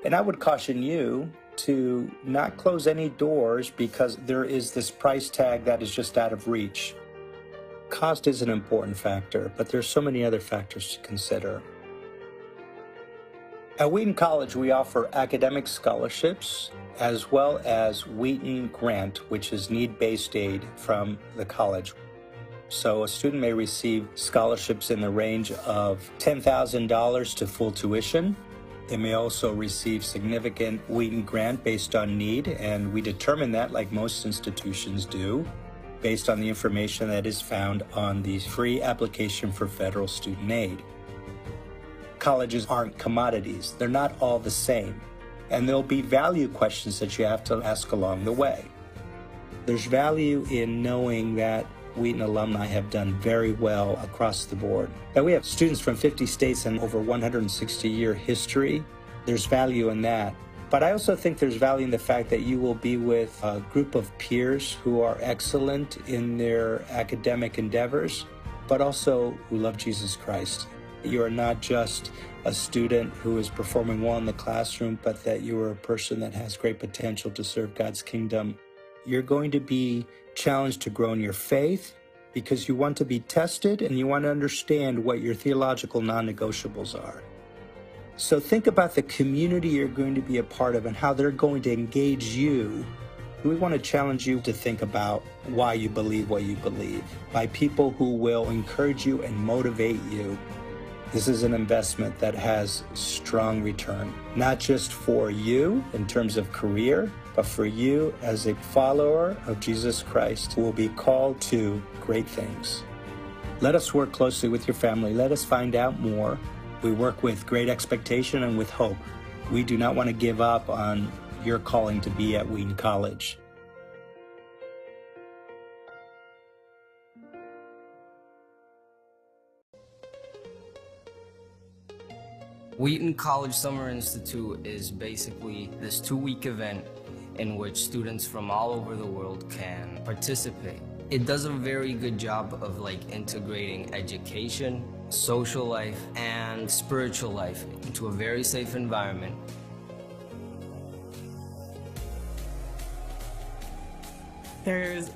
And I would caution you to not close any doors because there is this price tag that is just out of reach. Cost is an important factor, but there's so many other factors to consider. At Wheaton College, we offer academic scholarships as well as Wheaton Grant, which is need-based aid from the college. So a student may receive scholarships in the range of $10,000 to full tuition. They may also receive significant Wheaton Grant based on need, and we determine that, like most institutions do, based on the information that is found on the free application for federal student aid. Colleges aren't commodities. They're not all the same. And there'll be value questions that you have to ask along the way. There's value in knowing that Wheaton alumni have done very well across the board. Now we have students from 50 states and over 160-year history. There's value in that. But I also think there's value in the fact that you will be with a group of peers who are excellent in their academic endeavors, but also who love Jesus Christ. You are not just a student who is performing well in the classroom, but that you are a person that has great potential to serve God's kingdom. You're going to be challenged to grow in your faith because you want to be tested and you want to understand what your theological non-negotiables are. So think about the community you're going to be a part of and how they're going to engage you. We want to challenge you to think about why you believe what you believe by people who will encourage you and motivate you. This is an investment that has strong return, not just for you in terms of career, but for you as a follower of Jesus Christ who will be called to great things. Let us work closely with your family. Let us find out more. We work with great expectation and with hope. We do not want to give up on your calling to be at Wheaton College. Wheaton College Summer Institute is basically this 2-week event in which students from all over the world can participate. It does a very good job of integrating education, social life, and spiritual life into a very safe environment. There's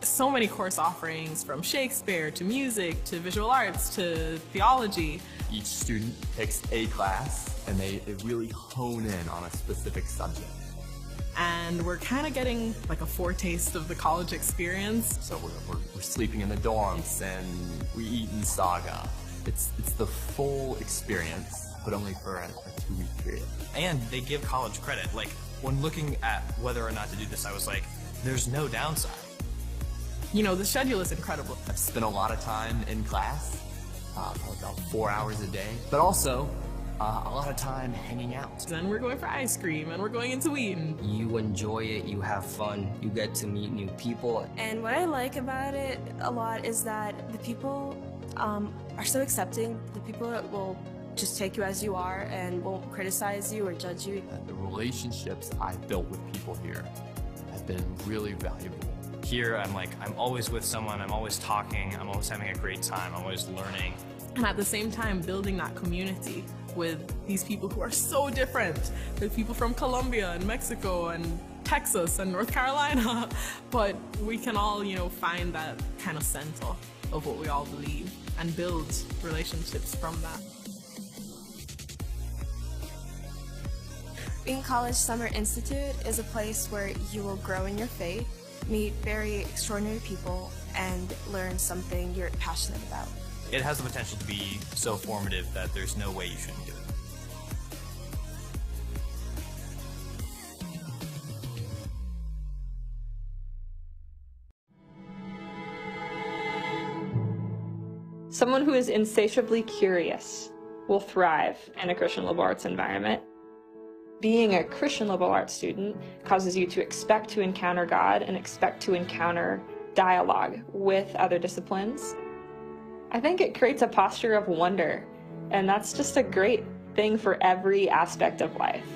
so many course offerings, from Shakespeare to music to visual arts to theology. Each student picks a class and they really hone in on a specific subject. And we're kind of getting a foretaste of the college experience. So we're sleeping in the dorms and we eat in saga. It's the full experience, but only for a 2-week period. And they give college credit. When looking at whether or not to do this, I was like, there's no downside. You know, the schedule is incredible. I've spent a lot of time in class, probably about 4 hours a day, but also a lot of time hanging out. Then we're going for ice cream and we're going into Wheaton. You enjoy it, you have fun, you get to meet new people. And what I like about it a lot is that the people are so accepting. The people that will just take you as you are and won't criticize you or judge you. The relationships I've built with people here have been really valuable. Here, I'm always with someone, I'm always talking, I'm always having a great time, I'm always learning. And at the same time, building that community with these people who are so different. With people from Colombia and Mexico and Texas and North Carolina. But we can all, find that kind of center of what we all believe and build relationships from that. Wheaton College Summer Institute is a place where you will grow in your faith, meet very extraordinary people, and learn something you're passionate about. It has the potential to be so formative that there's no way you shouldn't do it. Someone who is insatiably curious will thrive in a Christian liberal arts environment. Being a Christian liberal arts student causes you to expect to encounter God and expect to encounter dialogue with other disciplines. I think it creates a posture of wonder, and that's just a great thing for every aspect of life.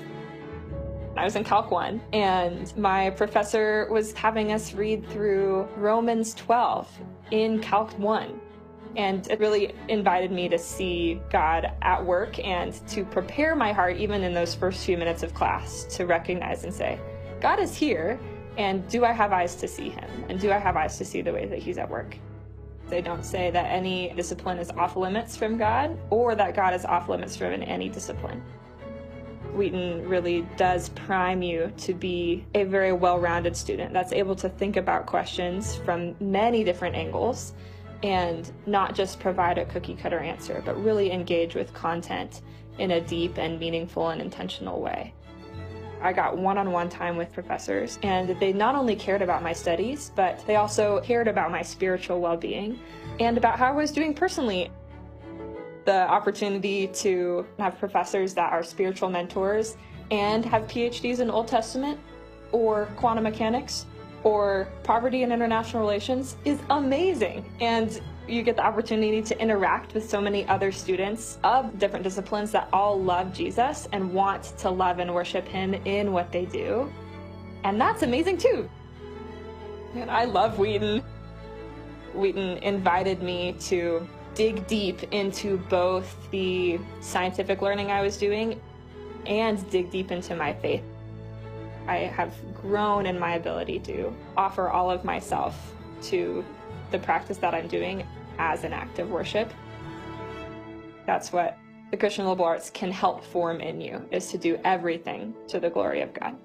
I was in Calc 1, and my professor was having us read through Romans 12 in Calc 1. And it really invited me to see God at work and to prepare my heart, even in those first few minutes of class, to recognize and say, God is here, and do I have eyes to see him? And do I have eyes to see the way that he's at work? They don't say that any discipline is off limits from God, or that God is off limits from any discipline. Wheaton really does prime you to be a very well-rounded student that's able to think about questions from many different angles and not just provide a cookie-cutter answer, but really engage with content in a deep and meaningful and intentional way. I got one-on-one time with professors, and they not only cared about my studies, but they also cared about my spiritual well-being and about how I was doing personally. The opportunity to have professors that are spiritual mentors and have PhDs in Old Testament or quantum mechanics or poverty and international relations is amazing. And you get the opportunity to interact with so many other students of different disciplines that all love Jesus and want to love and worship him in what they do. And that's amazing too. And I love Wheaton. Wheaton invited me to dig deep into both the scientific learning I was doing and dig deep into my faith. I have grown in my ability to offer all of myself to the practice that I'm doing as an act of worship. That's what the Christian liberal arts can help form in you, is to do everything to the glory of God.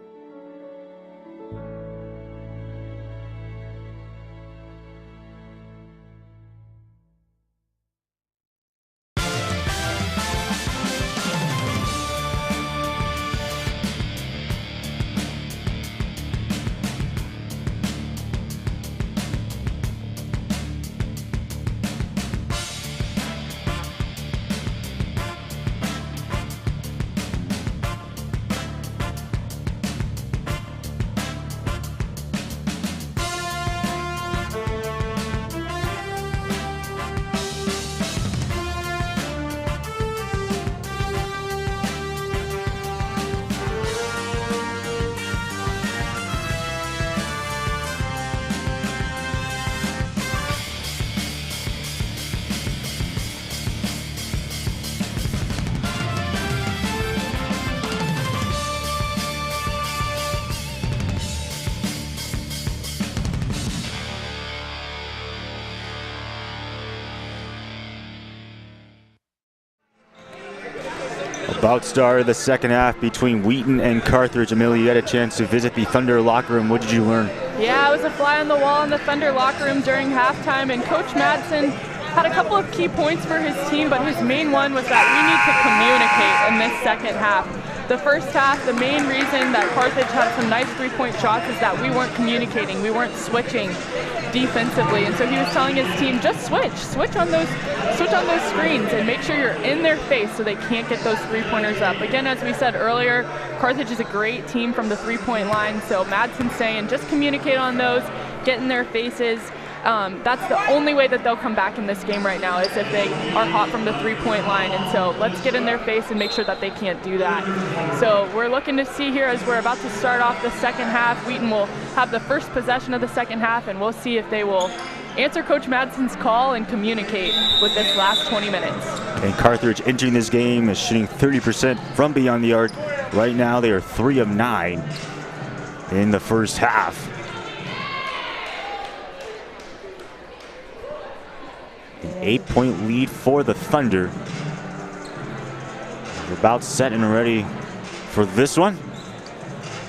About start of the second half between Wheaton and Carthage. Amelia, you had a chance to visit the Thunder locker room. What did you learn? Yeah, I was a fly on the wall in the Thunder locker room during halftime, and Coach Madsen had a couple of key points for his team, but his main one was that we need to communicate in this second half. The first half, the main reason that Carthage had some nice three-point shots is that we weren't communicating, we weren't switching defensively, and so he was telling his team, just switch on those screens and make sure you're in their face so they can't get those three-pointers up. Again, as we said earlier, Carthage is a great team from the three-point line, so Madsen's saying just communicate on those, get in their faces. That's the only way that they'll come back in this game right now, is if they are hot from the three-point line, and so let's get in their face and make sure that they can't do that. So we're looking to see here, as we're about to start off the second half, Wheaton will have the first possession of the second half, and we'll see if they will answer Coach Madsen's call and communicate with this last 20 minutes. And Carthage entering this game is shooting 30% from beyond the arc. Right now they are 3 of 9 in the first half. An 8-point lead for the Thunder. We're about set and ready for this one.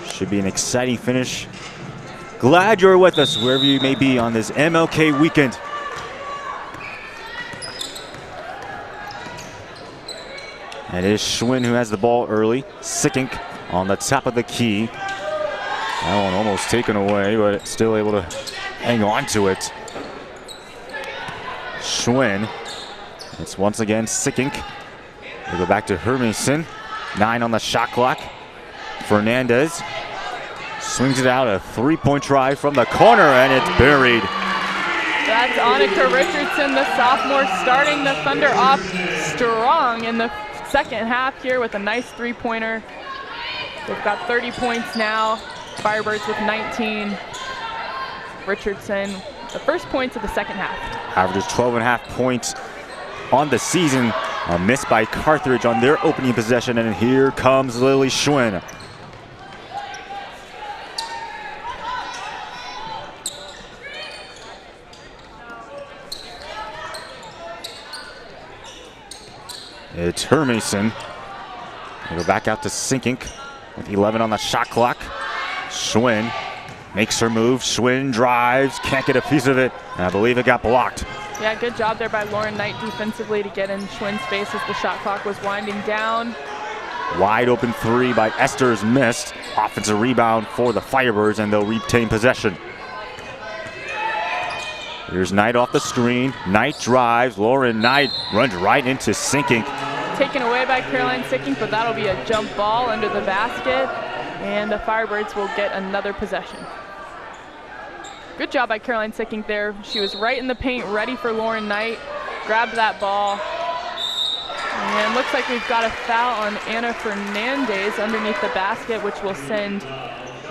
Should be an exciting finish. Glad you're with us wherever you may be on this MLK weekend. And it is Schwinn who has the ball early. Sickink on the top of the key. That one almost taken away, but still able to hang on to it. Schwinn. It's once again Sickink. They go back to Hermason. 9 on the shot clock. Fernandez swings it out, a three-point try from the corner, and it's buried. That's Annika Richardson, the sophomore, starting the Thunder off strong in the second half here with a nice three-pointer. They've got 30 points now. Firebirds with 19. Richardson, the first points of the second half. Averages 12.5 points on the season. A miss by Carthage on their opening possession, and here comes Lily Schwinn. It's Hermason. They go back out to Sickink with 11 on the shot clock. Schwinn makes her move. Schwinn drives, can't get a piece of it, and I believe it got blocked. Yeah, good job there by Lauren Knight defensively to get in Schwinn's face as the shot clock was winding down. Wide open three by Esther is missed. Offensive rebound for the Firebirds, and they'll retain possession. Here's Knight off the screen. Knight drives. Lauren Knight runs right into Sickink. Taken away by Caroline Sickink, but that'll be a jump ball under the basket, and the Firebirds will get another possession. Good job by Caroline Sickink there. She was right in the paint, ready for Lauren Knight. Grabbed that ball. And looks like we've got a foul on Anna Fernandez underneath the basket, which will send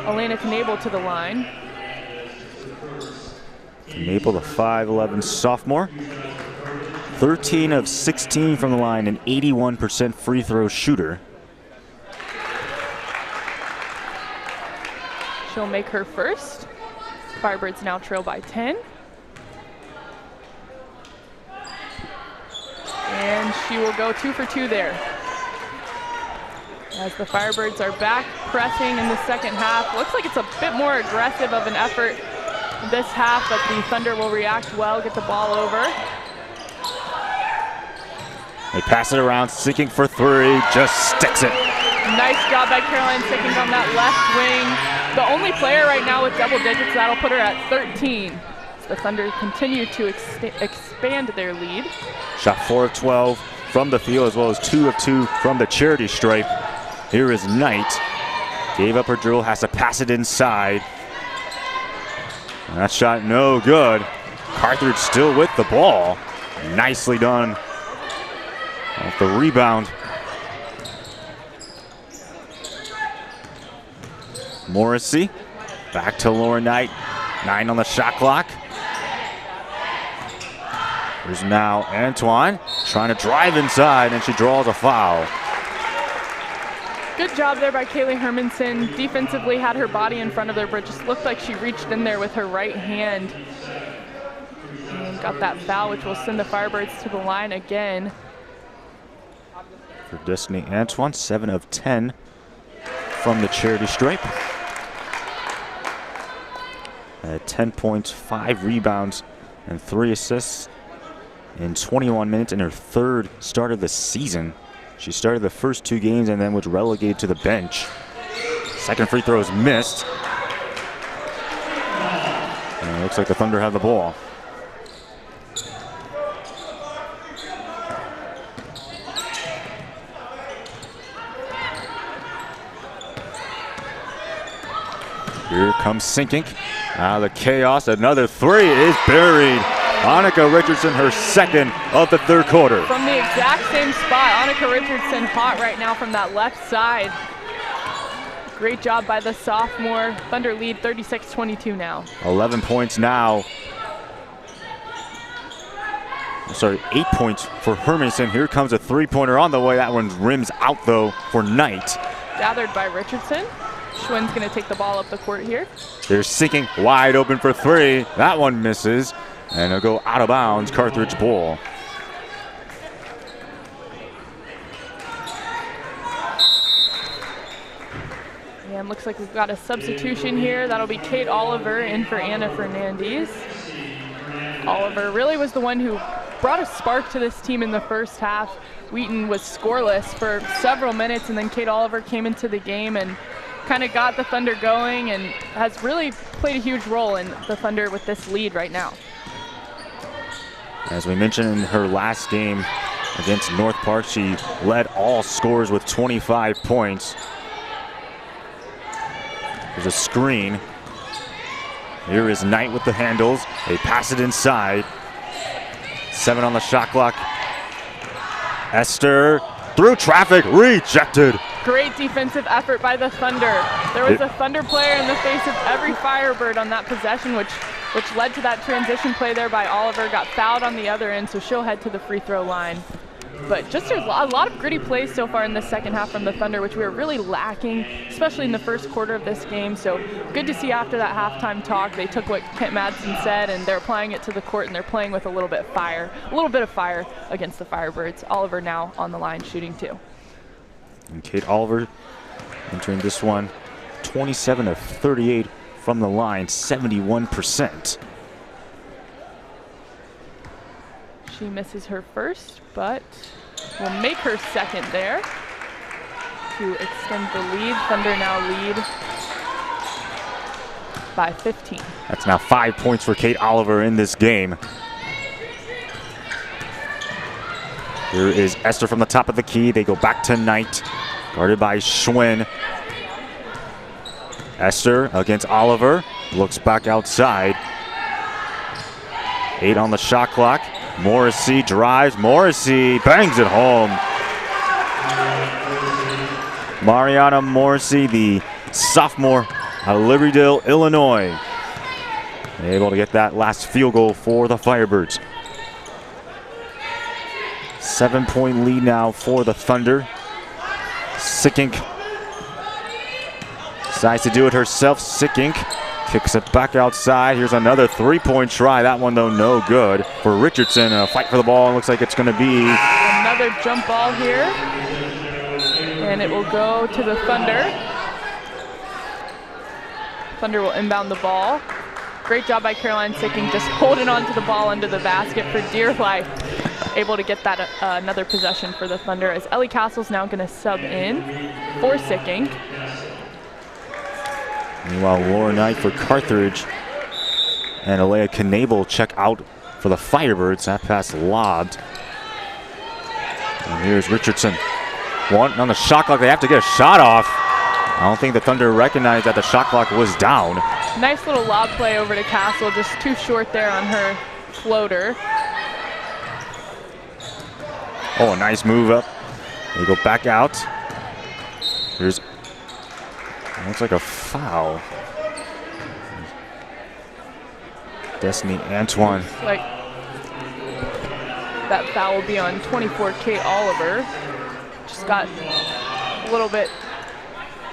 Elena Knabel to the line. Knabel, the 5'11" sophomore. 13 of 16 from the line, an 81% free throw shooter. She'll make her first. Firebirds now trail by 10. And she will go 2 for 2 there. As the Firebirds are back pressing in the second half. Looks like it's a bit more aggressive of an effort this half, but the Thunder will react well, get the ball over. They pass it around, Sickink for 3, just sticks it. Nice job by Caroline Sickink on that left wing. The only player right now with double digits, that'll put her at 13. So the Thunder continue to expand their lead. Shot 4 of 12 from the field, as well as 2 of 2 from the charity stripe. Here is Knight. Gave up her dribble, has to pass it inside. And that shot no good. Carthage still with the ball. Nicely done off the rebound. Morrissey back to Lauren Knight. 9 on the shot clock. There's now Antoine trying to drive inside, and she draws a foul. Good job there by Kaylee Hermanson. Defensively had her body in front of her, but just looked like she reached in there with her right hand. And got that foul, which will send the Firebirds to the line again. For Destiny Antoine, 7 of 10 from the charity stripe. 10 points, 5 rebounds, and 3 assists in 21 minutes in her 3rd start of the season. She started the first 2 games and then was relegated to the bench. Second free throw is missed. And it looks like the Thunder have the ball. Here comes Sickink. Out of the chaos, another 3 is buried. Annika Richardson, her 2nd of the 3rd quarter. From the exact same spot, Annika Richardson hot right now from that left side. Great job by the sophomore. Thunder lead 36-22 now. 11 points now. Sorry, 8 points for Hermanson. Here comes a 3-pointer on the way. That one rims out though for Knight. Gathered by Richardson. Schwinn's gonna take the ball up the court here. There's Sickink wide open for 3. That one misses. And it'll go out of bounds, Carthage ball. And looks like we've got a substitution here. That'll be Kate Oliver in for Anna Fernandez. Oliver really was the one who brought a spark to this team in the first half. Wheaton was scoreless for several minutes, and then Kate Oliver came into the game and kind of got the Thunder going and has really played a huge role in the Thunder with this lead right now. As we mentioned in her last game against North Park, she led all scorers with 25 points. There's a screen. Here is Knight with the handles. They pass it inside. 7 on the shot clock. Esther through traffic, rejected. Great defensive effort by the Thunder. There was a Thunder player in the face of every Firebird on that possession, which led to that transition play there by Oliver. Got fouled on the other end, so she'll head to the free throw line. But just a lot of gritty plays so far in the second half from the Thunder, which we were really lacking, especially in the first quarter of this game. So good to see after that halftime talk, they took what Kent Madsen said and they're applying it to the court, and they're playing with a little bit of fire against the Firebirds. Oliver now on the line shooting 2. And Kate Oliver entering this one, 27 of 38 from the line, 71%. She misses her first, but will make her second there to extend the lead. Thunder now lead by 15. That's now 5 points for Kate Oliver in this game. Here is Esther from the top of the key. They go back to Knight, guarded by Schwinn. Esther against Oliver, looks back outside. 8 on the shot clock. Morrissey drives. Morrissey bangs it home. Mariana Morrissey, the sophomore out of Libertyville, Illinois, able to get that last field goal for the Firebirds. 7-point lead now for the Thunder. Sickink decides to do it herself. Sickink kicks it back outside. Here's another 3-point try. That one, though, no good for Richardson. A fight for the ball, and looks like it's going to be another jump ball here, and it will go to the Thunder. Thunder will inbound the ball. Great job by Caroline Sickink, just holding on to the ball under the basket for dear life. Able to get that another possession for the Thunder, as Ellie Castle's now going to sub in for Sickink. Meanwhile, Laura Knight for Carthage and Alea Knabel check out for the Firebirds. That pass lobbed. And here's Richardson. One on the shot clock. They have to get a shot off. I don't think the Thunder recognized that the shot clock was down. Nice little lob play over to Castle, just too short there on her floater. Oh, a nice move up. They go back out. Here's, looks like a foul. Destiny Antoine. Like that foul will be on 24, Kate Oliver. Just got a little bit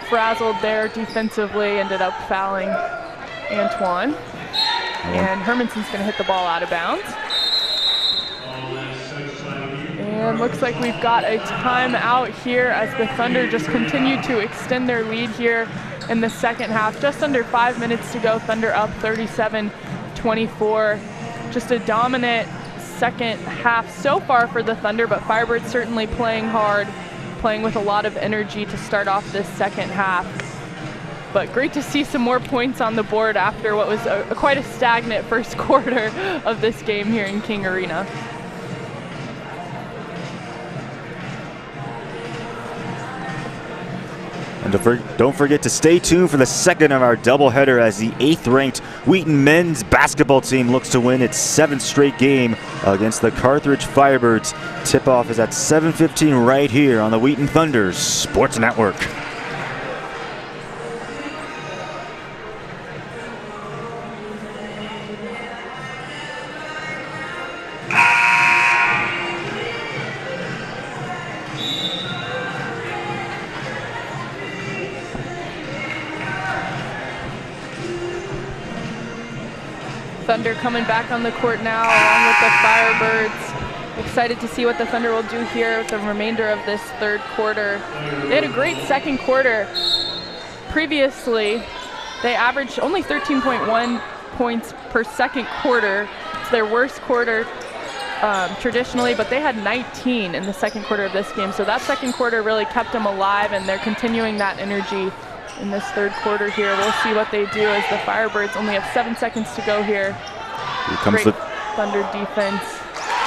frazzled there defensively, ended up fouling Antoine. And Hermanson's going to hit the ball out of bounds. And looks like we've got a timeout here as the Thunder just continue to extend their lead here in the second half. Just under 5 minutes to go. Thunder up 37-24. Just a dominant second half so far for the Thunder, but Firebirds certainly playing hard, playing with a lot of energy to start off this second half. But great to see some more points on the board after what was quite a stagnant first quarter of this game here in King Arena. And don't forget to stay tuned for the second of our doubleheader as the 8th-ranked Wheaton men's basketball team looks to win its 7th straight game against the Carthage Firebirds. Tip-off is at 7:15 right here on the Wheaton Thunder's Sports Network. Thunder coming back on the court now along with the Firebirds. Excited to see what the Thunder will do here with the remainder of this third quarter. They had a great second quarter. Previously, they averaged only 13.1 points per second quarter. It's their worst quarter traditionally, but they had 19 in the second quarter of this game. So that second quarter really kept them alive, and they're continuing that energy in this third quarter here. We'll see what they do as the Firebirds only have 7 seconds to go here. Here comes Great Thunder defense,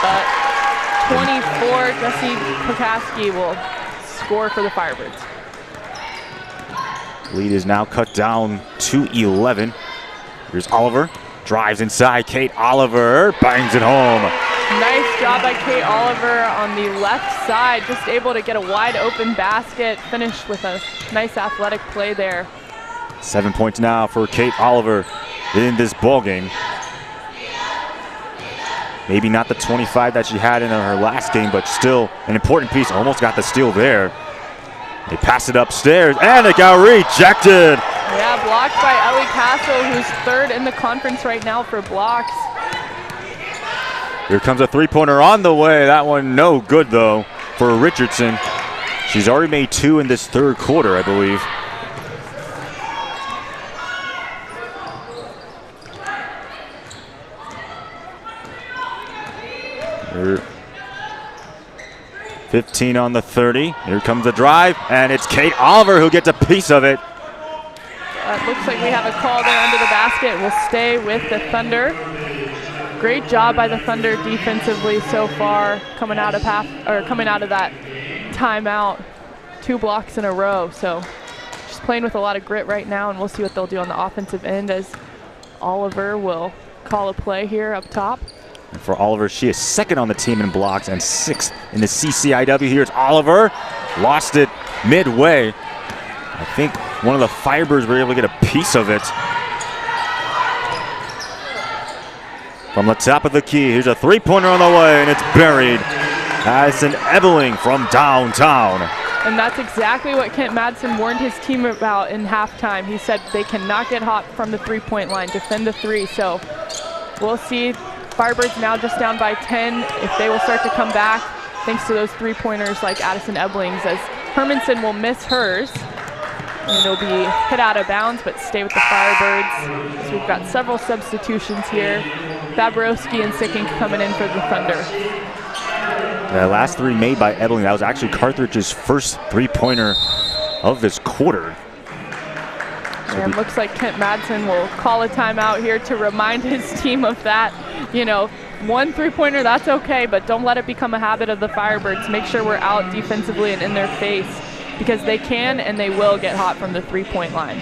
but 24, Jesse Pokaski will score for the Firebirds. Lead is now cut down to 11. Here's Oliver, drives inside. Kate Oliver bangs it home. Nice job by Kate Oliver on the left side, just able to get a wide open basket, finished with a nice athletic play there. 7 points now for Kate Oliver in this ballgame. Maybe not the 25 that she had in her last game, but still an important piece. Almost got the steal there. They pass it upstairs, and it got rejected. Yeah, blocked by Ellie Castle, who's third in the conference right now for blocks. Here comes a three-pointer on the way. That one no good, though, for Richardson. She's already made 2 in this third quarter, I believe. Here. 15 on the 30. Here comes the drive, and it's Kate Oliver who gets a piece of it. Looks like we have a call there under the basket. We'll stay with the Thunder. Great job by the Thunder defensively so far, coming out of that timeout, 2 blocks in a row. So just playing with a lot of grit right now, and we'll see what they'll do on the offensive end as Oliver will call a play here up top. And for Oliver, she is second on the team in blocks and 6th in the CCIW. Here's Oliver. Lost it midway. I think one of the Firebirds were able to get a piece of it. From the top of the key, here's a three-pointer on the way, and it's buried. Addison Ebeling from downtown. And that's exactly what Kent Madsen warned his team about in halftime. He said they cannot get hot from the three-point line, defend the three. So we'll see. Firebirds now just down by 10. If they will start to come back, thanks to those three-pointers like Addison Ebeling's, as Hermanson will miss hers. And it'll be hit out of bounds, but stay with the Firebirds. So we've got several substitutions here. Fabrowski and Sickink coming in for the Thunder. The last three made by Ebeling. That was actually Carthridge's first three-pointer of this quarter. So and looks like Kent Madsen will call a timeout here to remind his team of that. You know, one three-pointer, that's okay, but don't let it become a habit of the Firebirds. Make sure we're out defensively and in their face, because they can and they will get hot from the three-point line.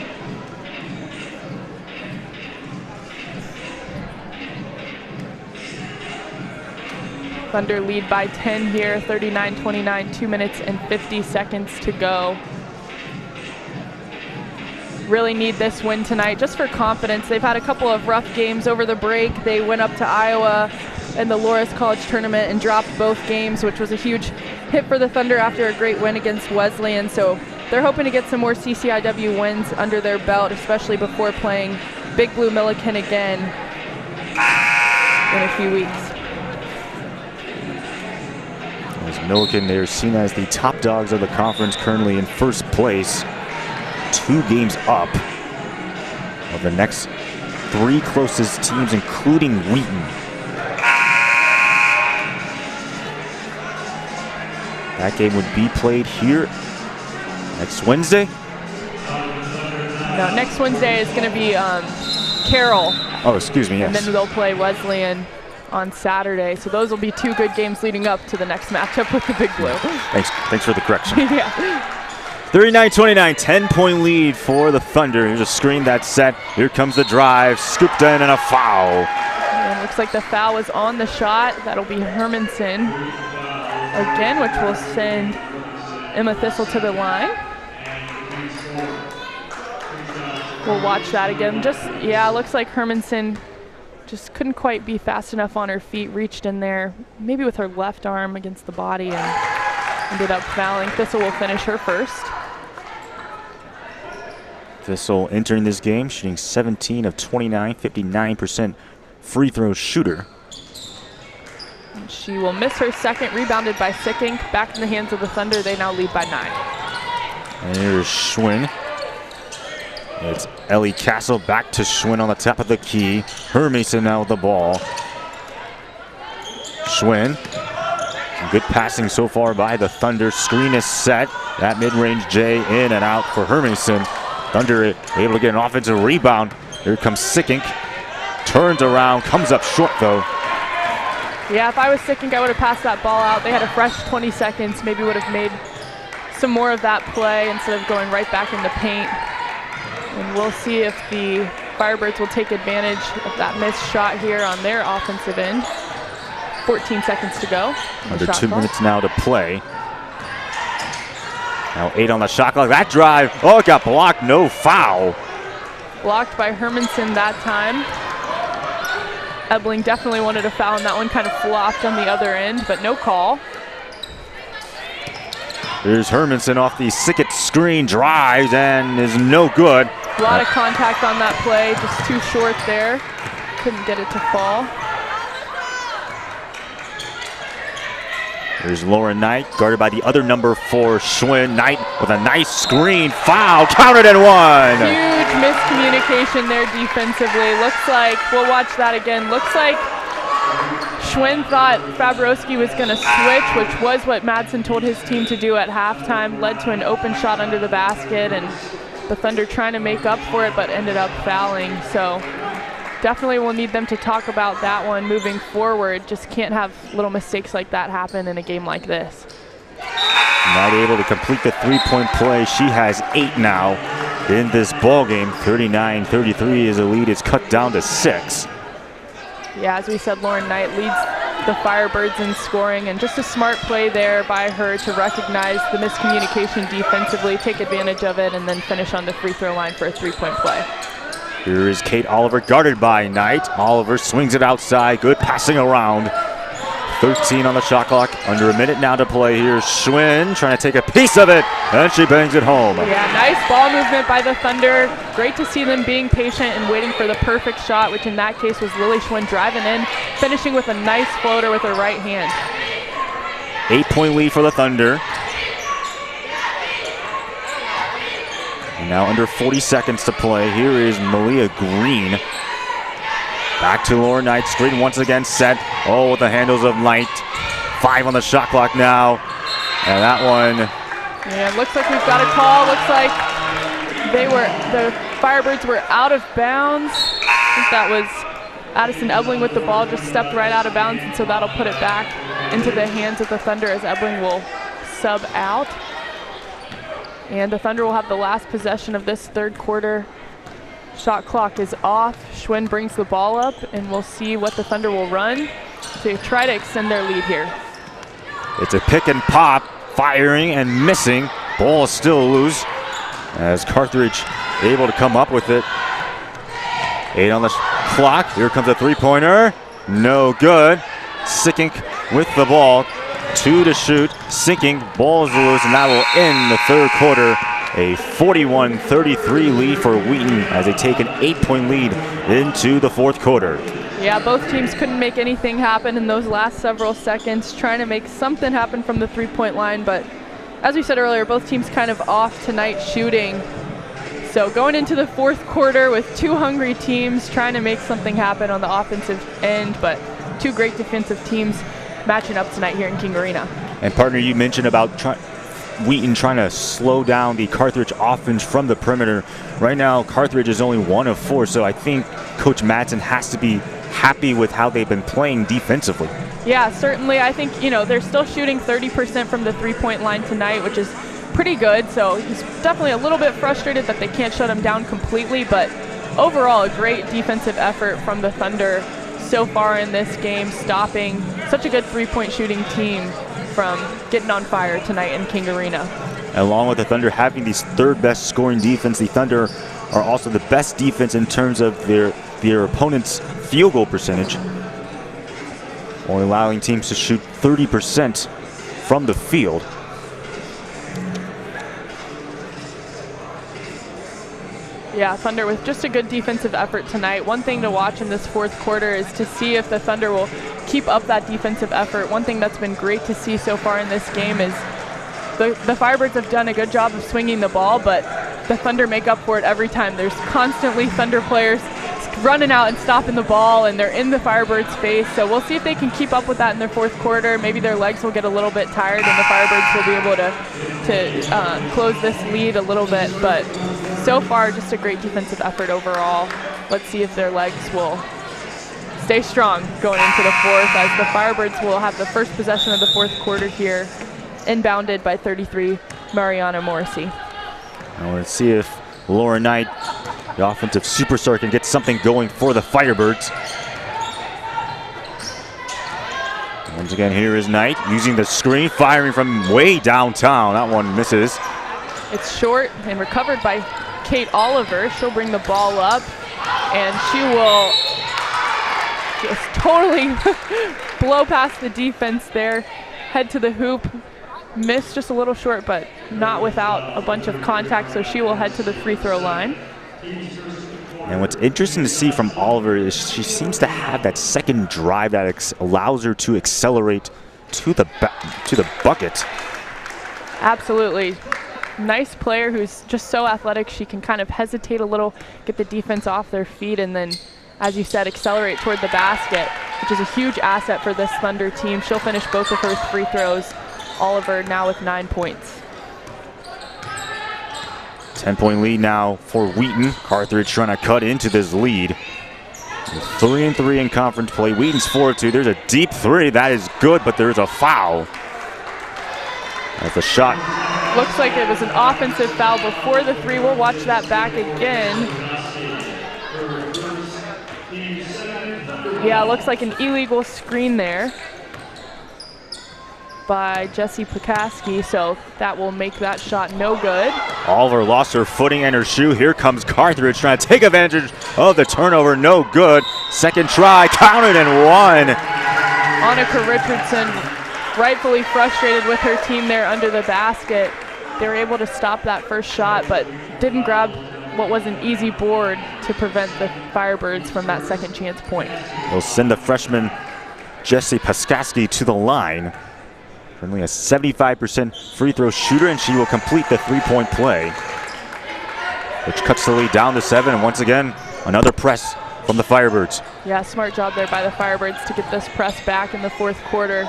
Thunder lead by 10 here, 39-29, 2 minutes and 50 seconds to go. Really need this win tonight just for confidence. They've had a couple of rough games over the break. They went up to Iowa in the Loras College tournament and dropped both games, which was a huge hit for the Thunder after a great win against Wesleyan. So they're hoping to get some more CCIW wins under their belt, especially before playing Big Blue Milliken again in a few weeks. As Milliken, they're seen as the top dogs of the conference, currently in first place, 2 games up of the next 3 closest teams, including Wheaton. That game would be played here next Wednesday. No, next Wednesday is going to be Carroll. Oh, excuse me, yes. And then they'll play Wesleyan on Saturday. So those will be 2 good games leading up to the next matchup with the Big Blue. Thanks for the correction. Yeah. 39-29, 10-point lead for the Thunder. Here's a screen that's set. Here comes the drive, scooped in, and a foul. And looks like the foul was on the shot. That'll be Hermanson again, which will send Emma Thistle to the line. We'll watch that again. Looks like Hermanson just couldn't quite be fast enough on her feet, reached in there, maybe with her left arm against the body, and ended up fouling. Thistle will finish her first. Thistle entering this game, shooting 17 of 29, 59% free throw shooter. And she will miss her second, rebounded by Sickink. Back in the hands of the Thunder, they now lead by 9. And here's Schwinn. It's Ellie Castle back to Schwinn on the top of the key. Hermason now with the ball. Schwinn. Good passing so far by the Thunder. Screen is set. That mid-range J in and out for Hermason. Thunder able to get an offensive rebound. Here comes Sickink. Turns around, comes up short though. Yeah, if I was Sickink, I would have passed that ball out. They had a fresh 20 seconds. Maybe would have made some more of that play instead of going right back in the paint. And we'll see if the Firebirds will take advantage of that missed shot here on their offensive end. 14 seconds to go. Under 2 minutes now to play. Now 8 on the shot clock. That drive, oh, it got blocked, no foul. Blocked by Hermanson that time. Ebeling definitely wanted a foul, and that one kind of flopped on the other end, but no call. Here's Hermanson off the Sickett screen, drives, and is no good. A lot of contact on that play, just too short there. Couldn't get it to fall. Here's Lauren Knight, guarded by the other number 4, Schwinn. Knight with a nice screen, foul, counted and one. Huge miscommunication there defensively. Looks like, we'll watch that again. Looks like Schwinn thought Fabrowski was going to switch, which was what Madsen told his team to do at halftime. Led to an open shot under the basket, and the Thunder trying to make up for it, but ended up fouling. So definitely we'll need them to talk about that one moving forward. Just can't have little mistakes like that happen in a game like this. Not able to complete the three-point play. She has 8 now in this ball game. 39-33 is the lead. It's cut down to 6. Yeah, as we said, Lauren Knight leads the Firebirds in scoring, and just a smart play there by her to recognize the miscommunication defensively, take advantage of it, and then finish on the free throw line for a 3-point play. Here is Kate Oliver guarded by Knight. Oliver swings it outside, good passing around. 13 on the shot clock, under a minute now to play. Here's Schwinn trying to take a piece of it, and she bangs it home. Yeah, nice ball movement by the Thunder. Great to see them being patient and waiting for the perfect shot, which in that case was Lily Schwinn driving in, finishing with a nice floater with her right hand. 8-point lead for the Thunder. And now under 40 seconds to play. Here is Malia Green. Back to Lauren Knight, screen once again set. Oh, with the handles of Knight. 5 on the shot clock now. And that one. Yeah, looks like we've got a call. Looks like the Firebirds were out of bounds. I think that was Addison Ebling with the ball, just stepped right out of bounds, and so that'll put it back into the hands of the Thunder as Ebling will sub out. And the Thunder will have the last possession of this third quarter. Shot clock is off. Schwinn brings the ball up, and we'll see what the Thunder will run to try to extend their lead here. It's a pick and pop, firing and missing. Ball is still loose as Carthage able to come up with it. 8 on the clock. Here comes a three-pointer. No good. Sickink with the ball. 2 to shoot. Sickink, ball is loose, and that will end the third quarter. A 41-33 lead for Wheaton as they take an 8-point lead into the fourth quarter. Yeah, both teams couldn't make anything happen in those last several seconds, trying to make something happen from the three-point line, but as we said earlier, both teams kind of off tonight shooting. So going into the fourth quarter with 2 hungry teams trying to make something happen on the offensive end, but 2 great defensive teams matching up tonight here in King Arena. And partner, you mentioned about Wheaton trying to slow down the Carthage offense from the perimeter. Right now, Carthage is only 1 of 4, so I think Coach Madsen has to be happy with how they've been playing defensively. Yeah, certainly. I think, they're still shooting 30% from the three-point line tonight, which is pretty good. So he's definitely a little bit frustrated that they can't shut him down completely, but overall, a great defensive effort from the Thunder so far in this game, stopping such a good three-point shooting team from getting on fire tonight in King Arena. Along with the Thunder having the third best scoring defense, the Thunder are also the best defense in terms of their opponent's field goal percentage, only allowing teams to shoot 30% from the field. Yeah, Thunder with just a good defensive effort tonight. One thing to watch in this fourth quarter is to see if the Thunder will keep up that defensive effort. One thing that's been great to see so far in this game is the Firebirds have done a good job of swinging the ball, but the Thunder make up for it every time. There's constantly Thunder players running out and stopping the ball, and they're in the Firebirds' face. So we'll see if they can keep up with that in their fourth quarter. Maybe their legs will get a little bit tired, and the Firebirds will be able to close this lead a little bit. But so far, just a great defensive effort overall. Let's see if their legs will stay strong going into the fourth, as the Firebirds will have the first possession of the fourth quarter here, inbounded by 33, Mariana Morrissey. Now let's see if Lauren Knight, the offensive superstar, can get something going for the Firebirds. Once again, here is Knight using the screen, firing from way downtown. That one misses. It's short and recovered by Kate Oliver. She'll bring the ball up, and she will just totally blow past the defense there, head to the hoop. Missed just a little short, but not without a bunch of contact, so she will head to the free throw line. And what's interesting to see from Oliver is she seems to have that second drive that allows her to accelerate to the bucket. Absolutely. Nice player who's just so athletic. She can kind of hesitate a little, get the defense off their feet, and then, as you said, accelerate toward the basket, which is a huge asset for this Thunder team. She'll finish both of her free throws. Oliver now with 9 points. 10-point lead now for Wheaton. Carthage trying to cut into this lead. 3-3 in conference play. Wheaton's 4-2. There's a deep three. That is good, but there's a foul. That's a shot. Looks like it was an offensive foul before the three. We'll watch that back again. Yeah, looks like an illegal screen there by Jessie Pekaski, so that will make that shot no good. Oliver lost her footing and her shoe. Here comes Carthage trying to take advantage of the turnover. No good. Second try, counted and one. Annika Richardson rightfully frustrated with her team there under the basket. They were able to stop that first shot, but didn't grab what was an easy board to prevent the Firebirds from that second chance point. They'll send the freshman Jessie Pekaski to the line. Currently a 75% free throw shooter, and she will complete the three-point play, which cuts the lead down to 7. And once again, another press from the Firebirds. Yeah, smart job there by the Firebirds to get this press back in the fourth quarter.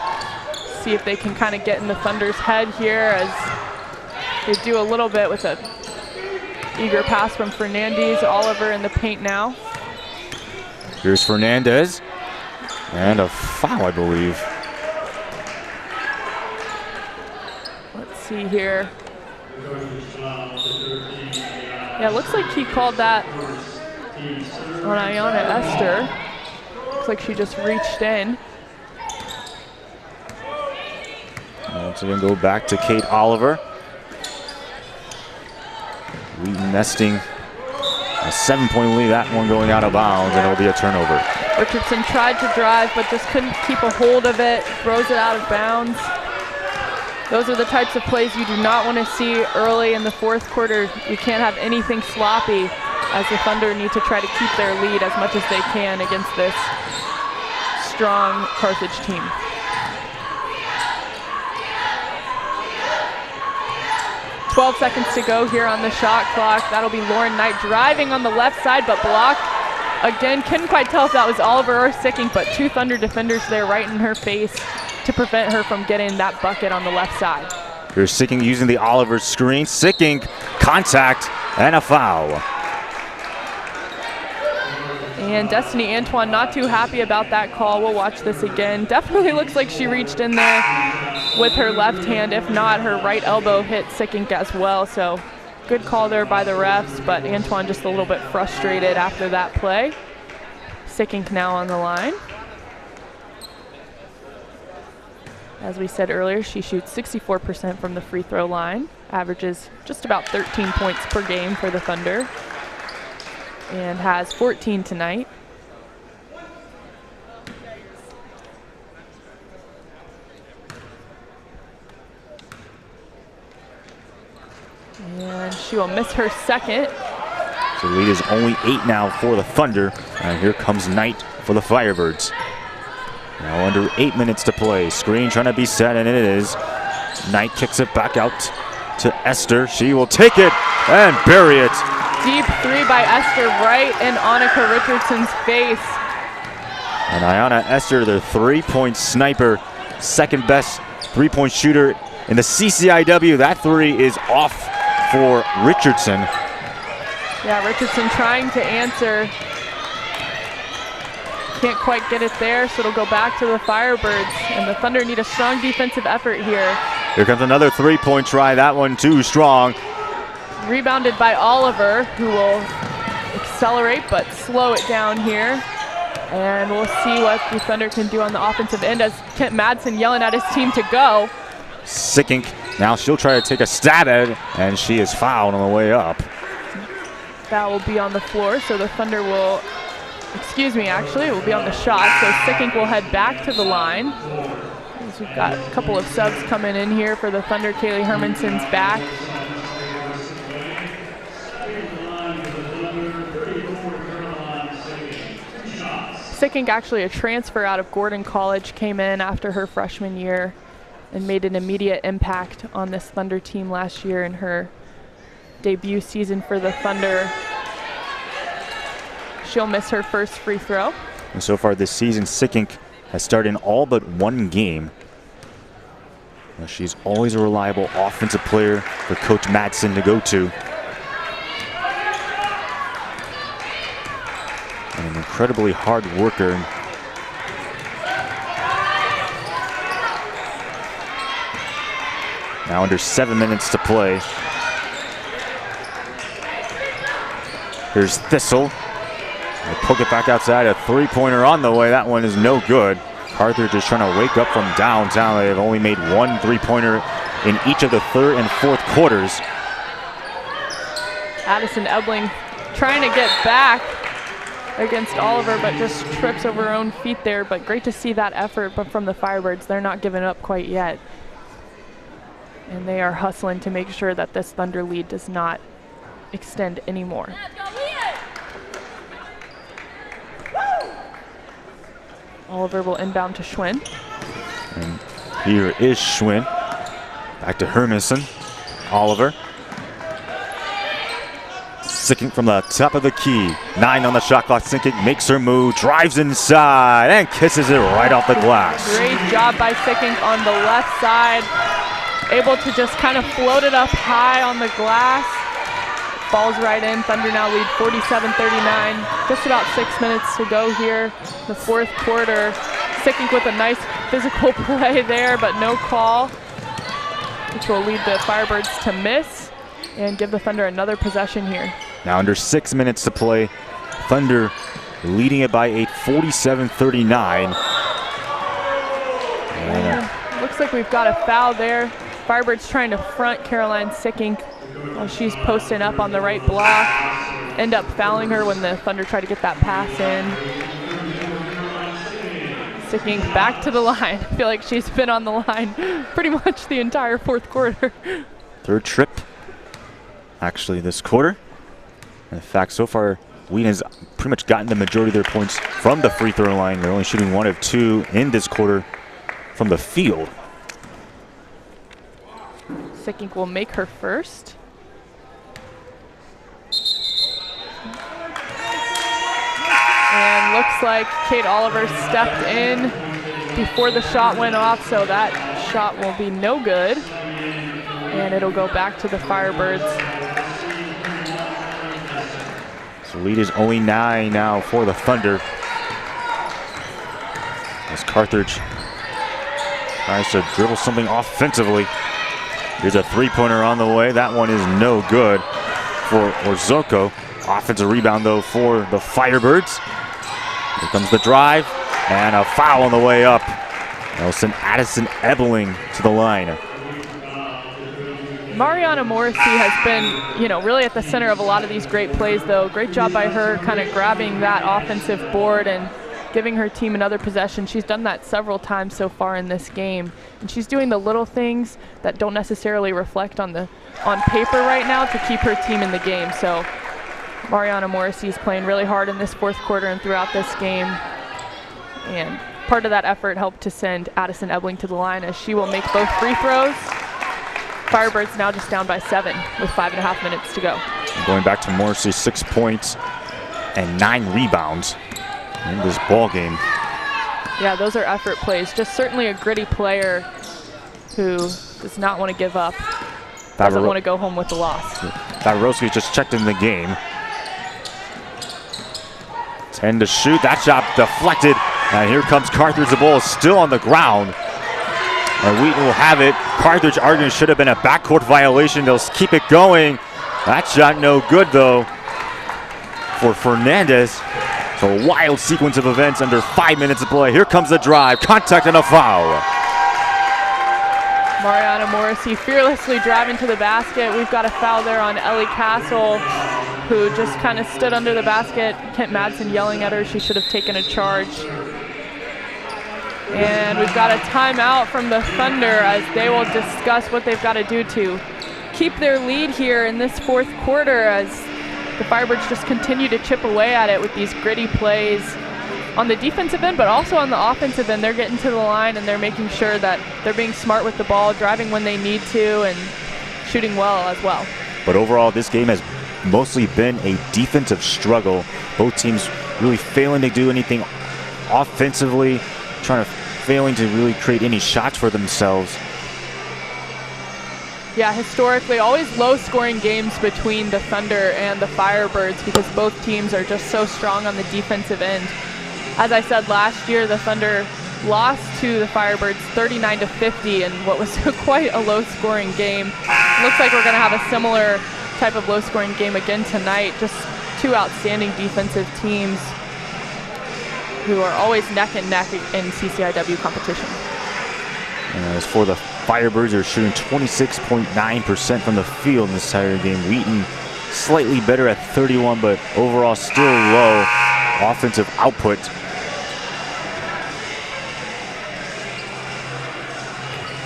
See if they can kind of get in the Thunder's head here, as they do a little bit with a eager pass from Fernandez. Oliver in the paint now. Here's Fernandez, and a foul, I believe. Let's see here. Yeah, it looks like he called that on Ayanna Esther. Looks like she just reached in. Once again, go back to Kate Oliver. Wheaton nesting a 7-point lead, that one going out of bounds, and it'll be a turnover. Richardson tried to drive, but just couldn't keep a hold of it, throws it out of bounds. Those are the types of plays you do not want to see early in the fourth quarter. You can't have anything sloppy, as the Thunder need to try to keep their lead as much as they can against this strong Carthage team. "12 seconds to go here on the shot clock. That'll be Lauren Knight driving on the left side, but blocked. Again, couldn't quite tell if that was Oliver or Sicking, but two Thunder defenders there right in her face to prevent her from getting that bucket on the left side. Here's Sicking using the Oliver screen. Sicking, contact, and a foul. And Destiny Antoine not too happy about that call. We'll watch this again. Definitely looks like she reached in there with her left hand. If not, her right elbow hit Sicking as well. So good call there by the refs, but Antoine just a little bit frustrated after that play. Sicking now on the line. As we said earlier, she shoots 64% from the free throw line, averages just about 13 points per game for the Thunder, and has 14 tonight. And she will miss her second. So the lead is only 8 now for the Thunder, and here comes Knight for the Firebirds. Now under 8 minutes to play. Screen trying to be set, and it is. Knight kicks it back out to Esther. She will take it and bury it. Deep three by Esther right in Annika Richardson's face. And Ayanna Esther, their three-point sniper, second best three-point shooter in the CCIW. That three is off for Richardson. Yeah, Richardson trying to answer. Can't quite get it there, so it'll go back to the Firebirds. And the Thunder need a strong defensive effort here. Here comes another three-point try. That one too strong. Rebounded by Oliver, who will accelerate but slow it down here. And we'll see what the Thunder can do on the offensive end as Kent Madsen yelling at his team to go. Sicking. Now she'll try to take a stab at it, and she is fouled on the way up. That will be on the floor, so the Thunder will, excuse me, actually, it will be on the shot. So Sicking will head back to the line. As we've got a couple of subs coming in here for the Thunder. Kaylee Hermanson's back. Sicking, actually a transfer out of Gordon College, came in after her freshman year and made an immediate impact on this Thunder team last year in her debut season for the Thunder. She'll miss her first free throw. And so far this season, Sicking has started in all but one game. Now, she's always a reliable offensive player for Coach Madsen to go to. And an incredibly hard worker. Now under 7 minutes to play. Here's Thistle. They poke it back outside. A three-pointer on the way. That one is no good. Carthage is trying to wake up from downtown. They've only made one three-pointer in each of the third and fourth quarters. Addison Ebling trying to get back against Oliver, but just trips over her own feet there. But great to see that effort from the Firebirds. They're not giving up quite yet. And they are hustling to make sure that this Thunder lead does not extend anymore. Oliver will inbound to Schwinn. And here is Schwinn. Back to Hermanson. Oliver. Sicking from the top of the key. 9 on the shot clock. Sicking makes her move, drives inside, and kisses it right off the glass. Great job by Sicking on the left side. Able to just kind of float it up high on the glass. Falls right in. Thunder now lead 47-39. Just about 6 minutes to go here. The fourth quarter. Sicking with a nice physical play there, but no call, which will lead the Firebirds to miss and give the Thunder another possession here. Now under 6 minutes to play. Thunder leading it by 8, 47-39. Looks like we've got a foul there. Firebirds trying to front Caroline Sicking while she's posting up on the right block. End up fouling her when the Thunder try to get that pass in. Sicking back to the line. I feel like she's been on the line pretty much the entire fourth quarter. Third trip, actually, this quarter. In fact, so far, Wheaton has pretty much gotten the majority of their points from the free throw line. They're only shooting 1 of 2 in this quarter from the field. Sicking will make her first. And looks like Kate Oliver stepped in before the shot went off, so that shot will be no good. And it'll go back to the Firebirds. So lead is only 9 now for the Thunder. As Carthage tries to dribble something offensively. Here's a three-pointer on the way. That one is no good for Orzoko. Offensive rebound, though, for the Firebirds. Here comes the drive, and a foul on the way up. That'll send Addison Ebling to the line. Mariana Morrissey has been, really at the center of a lot of these great plays, though. Great job by her kind of grabbing that offensive board and giving her team another possession. She's done that several times so far in this game. And she's doing the little things that don't necessarily reflect on paper right now to keep her team in the game. So Mariana Morrissey is playing really hard in this fourth quarter and throughout this game. And part of that effort helped to send Addison Ebling to the line as she will make both free throws. Firebirds now just down by 7 with 5.5 minutes to go. Going back to Morrissey, 6 points and 9 rebounds in this ball game. Yeah, those are effort plays. Just certainly a gritty player who does not want to give up. Doesn't want to go home with the loss. Dabrowski just checked in the game. 10 to shoot. That shot deflected. And here comes Carthage. The ball is still on the ground. And Wheaton will have it. Carthage arguing should have been a backcourt violation. They'll keep it going. That shot no good, though, for Fernandez. So a wild sequence of events under 5 minutes to play. Here comes the drive. Contact and a foul. Mariana Morrissey fearlessly driving to the basket. We've got a foul there on Ellie Castle, who just kind of stood under the basket. Kent Madsen yelling at her. She should have taken a charge. And we've got a timeout from the Thunder as they will discuss what they've got to do to keep their lead here in this fourth quarter as the Firebirds just continue to chip away at it with these gritty plays on the defensive end, but also on the offensive end. They're getting to the line and they're making sure that they're being smart with the ball, driving when they need to, and shooting well as well. But overall, this game has mostly been a defensive struggle. Both teams really failing to do anything offensively, failing to really create any shots for themselves. Yeah, historically, always low-scoring games between the Thunder and the Firebirds because both teams are just so strong on the defensive end. As I said last year, the Thunder lost to the Firebirds 39-50 in what was quite a low-scoring game. Looks like we're going to have a similar type of low-scoring game again tonight. Just two outstanding defensive teams who are always neck and neck in CCIW competition. And as for the Firebirds, they're shooting 26.9% from the field in this entire game. Wheaton slightly better at 31, but overall still low offensive output.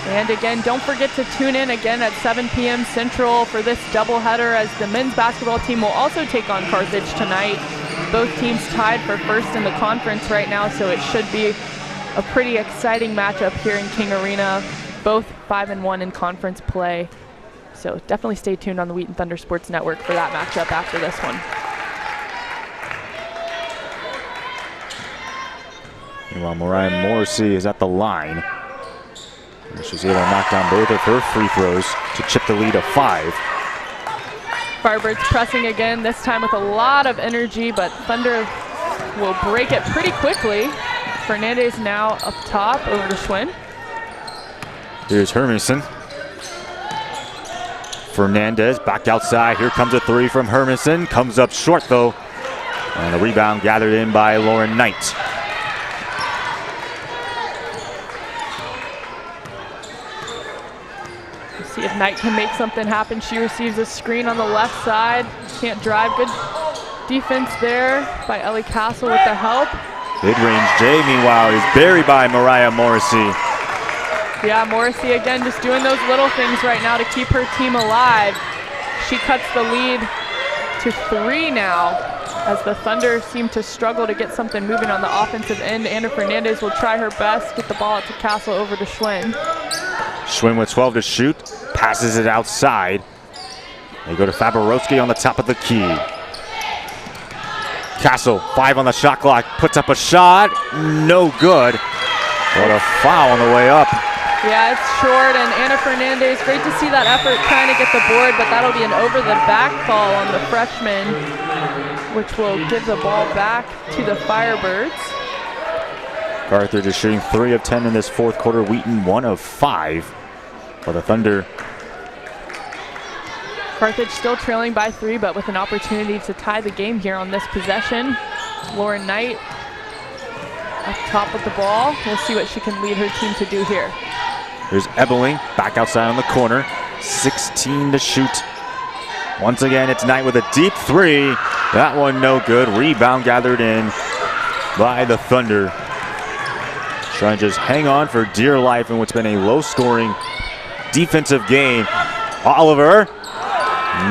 And again, don't forget to tune in again at 7 p.m. Central for this doubleheader, as the men's basketball team will also take on Carthage tonight. Both teams tied for first in the conference right now, so it should be a pretty exciting matchup here in King Arena. Both 5-1 in conference play. So definitely stay tuned on the Wheaton Thunder Sports Network for that matchup after this one. Meanwhile, Mariah Morrissey is at the line. And she's able to knock down both of her free throws to chip the lead of 5. Firebirds pressing again, this time with a lot of energy, but Thunder will break it pretty quickly. Fernandez now up top over to Schwinn. Here's Hermanson. Fernandez back outside. Here comes a three from Hermanson. Comes up short though. And a rebound gathered in by Lauren Knight. We'll see if Knight can make something happen. She receives a screen on the left side. Can't drive. Good defense there by Ellie Castle with the help. Mid-range J, meanwhile, is buried by Mariah Morrissey. Yeah, Morrissey again just doing those little things right now to keep her team alive. She cuts the lead to 3 now, as the Thunder seem to struggle to get something moving on the offensive end. Anna Fernandez will try her best, get the ball out to Castle over to Schwinn. Schwinn with 12 to shoot, passes it outside. They go to Faborowski on the top of the key. Castle, 5 on the shot clock, puts up a shot, no good. What a foul on the way up. Yeah, it's short, and Anna Fernandez, great to see that effort trying to get the board, but that'll be an over-the-back call on the freshman, which will give the ball back to the Firebirds. Carthage is shooting 3 of 10 in this fourth quarter. Wheaton 1 of 5 for the Thunder. Carthage still trailing by 3, but with an opportunity to tie the game here on this possession. Lauren Knight up top with the ball. We'll see what she can lead her team to do here. Here's Ebeling back outside on the corner. 16 to shoot. Once again, it's Knight with a deep 3. That one no good. Rebound gathered in by the Thunder. Trying to just hang on for dear life in what's been a low-scoring defensive game. Oliver,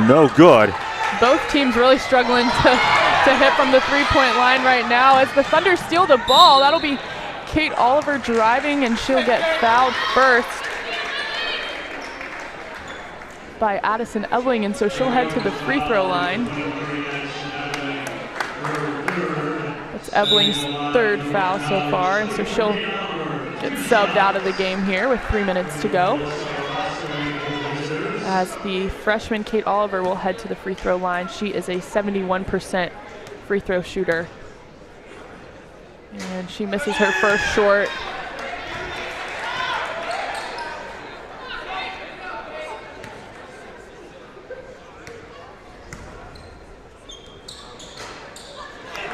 no good. Both teams really struggling to hit from the three-point line right now. As the Thunder steal the ball, that'll be Kate Oliver driving, and she'll get fouled first by Addison Ebeling, and so she'll head to the free throw line. That's Ebeling's 3rd foul so far, and so she'll get subbed out of the game here with 3 minutes to go, as the freshman Kate Oliver will head to the free throw line. She is a 71% free throw shooter. And she misses her first short.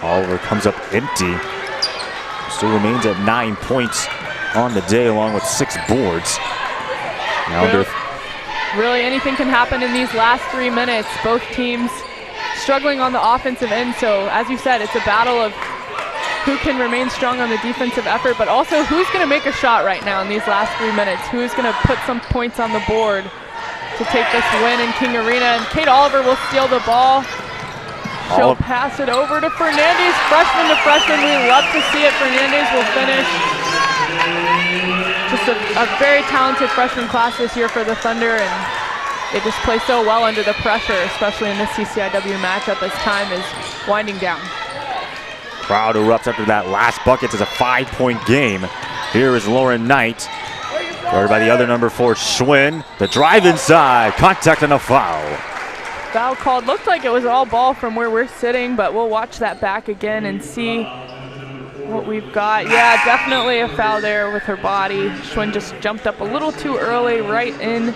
Oliver comes up empty. Still remains at 9 points on the day, along with 6 boards. Now really anything can happen in these last 3 minutes. Both teams struggling on the offensive end, so as you said, it's a battle of who can remain strong on the defensive effort, but also who's going to make a shot right now in these last 3 minutes. Who's going to put some points on the board to take this win in King Arena. And Kate Oliver will steal the ball. She'll pass it over to Fernandez, freshman to freshman. We love to see it. Fernandez will finish. Just a very talented freshman class this year for the Thunder, and they just play so well under the pressure, especially in this CCIW matchup as time is winding down. Crowd erupts after that last bucket. It's a 5-point game. Here is Lauren Knight, guarded by the other number 4, Schwinn. The drive inside, contact and a foul. Foul called. Looked like it was all ball from where we're sitting, but we'll watch that back again and see what we've got. Yeah, definitely a foul there with her body. Schwinn just jumped up a little too early, right in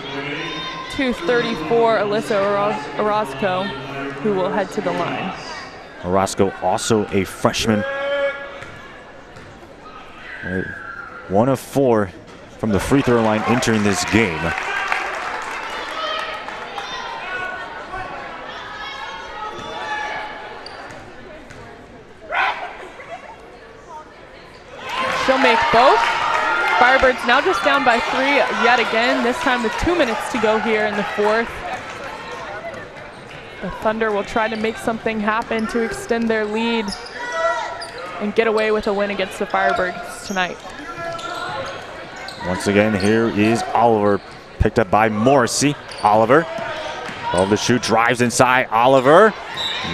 to 34, Alyssa Orozco, who will head to the line. Orozco, also a freshman. 1 of 4 from the free throw line entering this game. She'll make both. Firebirds now just down by 3 yet again, this time with 2 minutes to go here in the 4th. The Thunder will try to make something happen to extend their lead and get away with a win against the Firebirds tonight. Once again, here is Oliver, picked up by Morrissey. Oliver, of the shoot, drives inside. Oliver,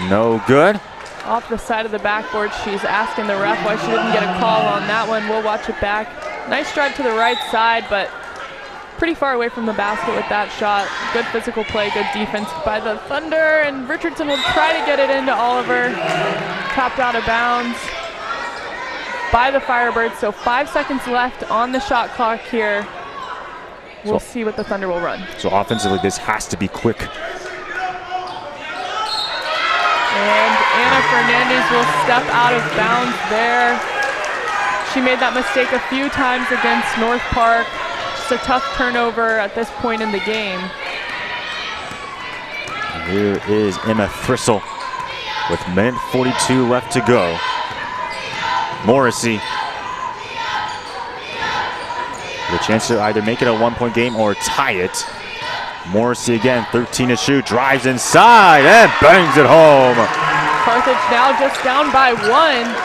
no good. Off the side of the backboard, she's asking the ref why she didn't get a call on that one. We'll watch it back. Nice drive to the right side, but pretty far away from the basket with that shot. Good physical play, good defense by the Thunder, and Richardson will try to get it into Oliver. Tapped out of bounds by the Firebirds, so 5 seconds left on the shot clock here. We'll see what the Thunder will run. So offensively, this has to be quick. And Anna Fernandez will step out of bounds there. She made that mistake a few times against North Park. Just a tough turnover at this point in the game. Here is Emma Thrissell with minute 42 left to go. Morrissey, the chance to either make it a 1-point game or tie it. Morrissey again, 13 to shoot, drives inside and bangs it home. Carthage now just down by 1.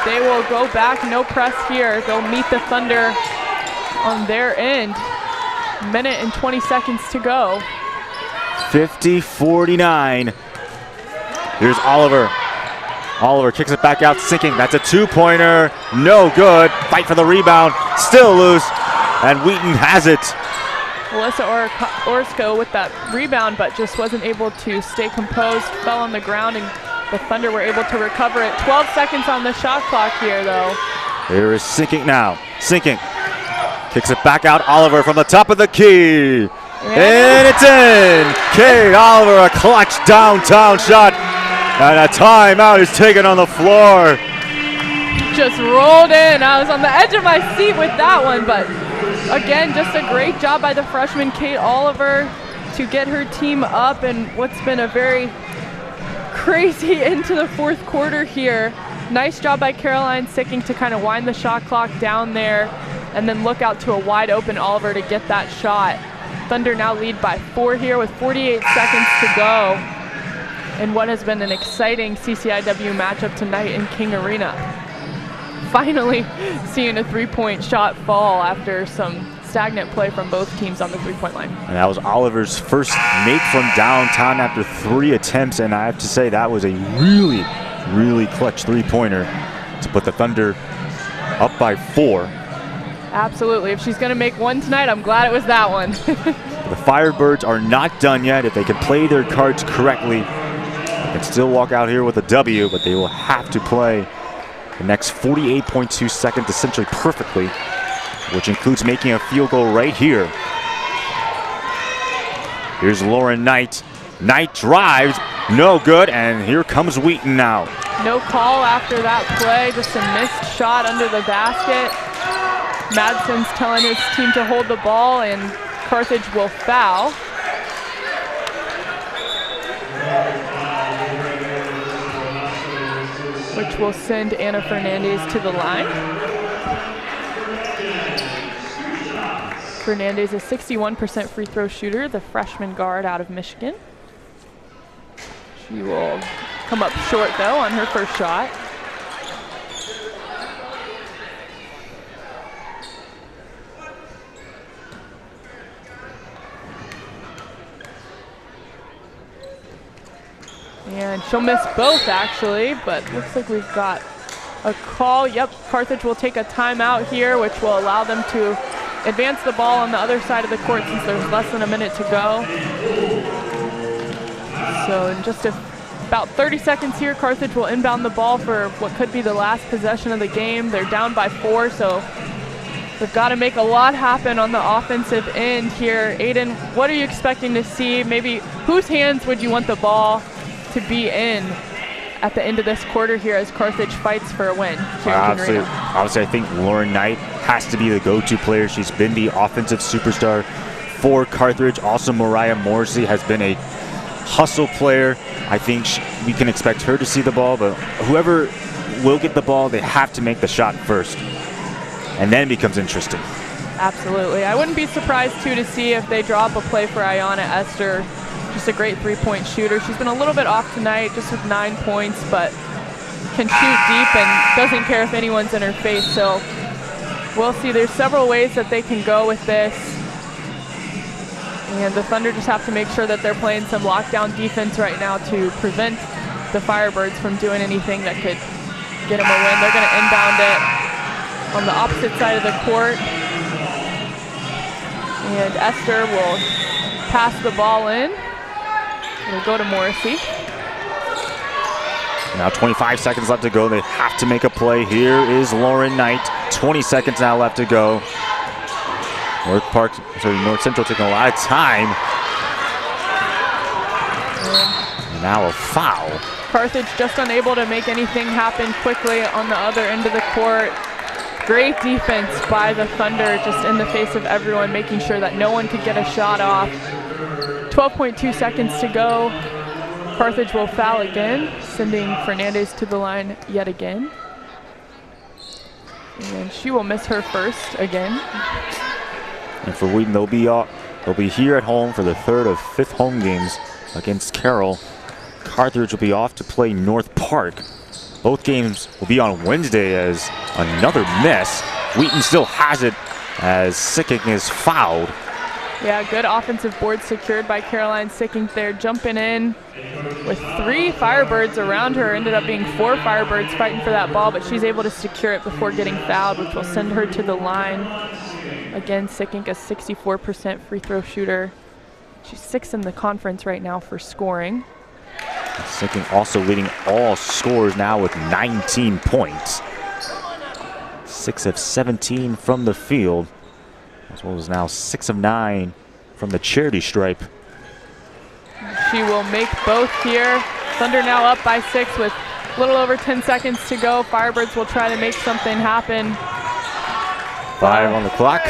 They will go back, no press here. They'll meet the Thunder on their end. Minute and 20 seconds to go. 50-49. Here's Oliver. Oliver kicks it back out, sinking. That's a 2-pointer. No good. Fight for the rebound. Still loose. And Wheaton has it. Melissa Orozco with that rebound, but just wasn't able to stay composed. Fell on the ground, and the Thunder were able to recover it. 12 seconds on the shot clock here, though. Here is Sinking now. Sinking. Kicks it back out. Oliver from the top of the key. And it's in. Kate Oliver, a clutch downtown shot. And a timeout is taken on the floor. Just rolled in. I was on the edge of my seat with that one, but again, just a great job by the freshman Kate Oliver to get her team up in what's been a very crazy into the 4th quarter here. Nice job by Caroline Sicking to kind of wind the shot clock down there and then look out to a wide open Oliver to get that shot. Thunder now lead by 4 here with 48 seconds to go in what has been an exciting CCIW matchup tonight in King Arena. Finally seeing a 3-point shot fall after some stagnant play from both teams on the 3-point line. And that was Oliver's first make from downtown after 3 attempts, and I have to say that was a really, really clutch 3-pointer to put the Thunder up by 4. Absolutely. If she's going to make one tonight, I'm glad it was that one. The Firebirds are not done yet. If they can play their cards correctly, they can still walk out here with a W, but they will have to play the next 48.2 seconds essentially perfectly, which includes making a field goal right here. Here's Lauren Knight. Knight drives, no good, and here comes Wheaton now. No call after that play, just a missed shot under the basket. Madsen's telling his team to hold the ball, and Carthage will foul. Which will send Anna Fernandez to the line. Fernandez is a 61% free throw shooter, the freshman guard out of Michigan. She will come up short, though, on her first shot. And she'll miss both, actually, but looks like we've got a call. Yep, Carthage will take a timeout here, which will allow them to advance the ball on the other side of the court since there's less than a minute to go. So in just about 30 seconds here, Carthage will inbound the ball for what could be the last possession of the game. They're down by 4, so they've got to make a lot happen on the offensive end here. Aiden, what are you expecting to see? Maybe whose hands would you want the ball to be in at the end of this quarter here as Carthage fights for a win here in King Arena. Obviously, I think Lauren Knight has to be the go-to player. She's been the offensive superstar for Carthage. Also, Mariah Morrissey has been a hustle player. I think we can expect her to see the ball, but whoever will get the ball, they have to make the shot first. And then it becomes interesting. Absolutely. I wouldn't be surprised, too, to see if they drop a play for Ayanna Esther. Just a great three-point shooter. She's been a little bit off tonight, just with 9 points, but can shoot deep and doesn't care if anyone's in her face. So we'll see. There's several ways that they can go with this. And the Thunder just have to make sure that they're playing some lockdown defense right now to prevent the Firebirds from doing anything that could get them a win. They're going to inbound it on the opposite side of the court. And Esther will pass the ball in. It'll go to Morrissey. Now 25 seconds left to go. They have to make a play. Here is Lauren Knight. 20 seconds now left to go. North Central taking a lot of time. And now a foul. Carthage just unable to make anything happen quickly on the other end of the court. Great defense by the Thunder, just in the face of everyone, making sure that no one could get a shot off. 12.2 seconds to go. Carthage will foul again, sending Fernandez to the line yet again. And she will miss her first again. And for Wheaton, they'll be here at home for the third of 5th home games against Carroll. Carthage will be off to play North Park. Both games will be on Wednesday as another miss. Wheaton still has it as Sickink is fouled. Yeah, good offensive board secured by Caroline Sickink there, jumping in with 3 Firebirds around her. Ended up being 4 Firebirds fighting for that ball, but she's able to secure it before getting fouled, which will send her to the line. Again, Sickink, a 64% free throw shooter. She's 6th in the conference right now for scoring. Sickink also leading all scorers now with 19 points. 6 of 17 from the field, as well as now 6 of 9 from the charity stripe. She will make both here. Thunder now up by 6 with a little over 10 seconds to go. Firebirds will try to make something happen. 5 on the clock.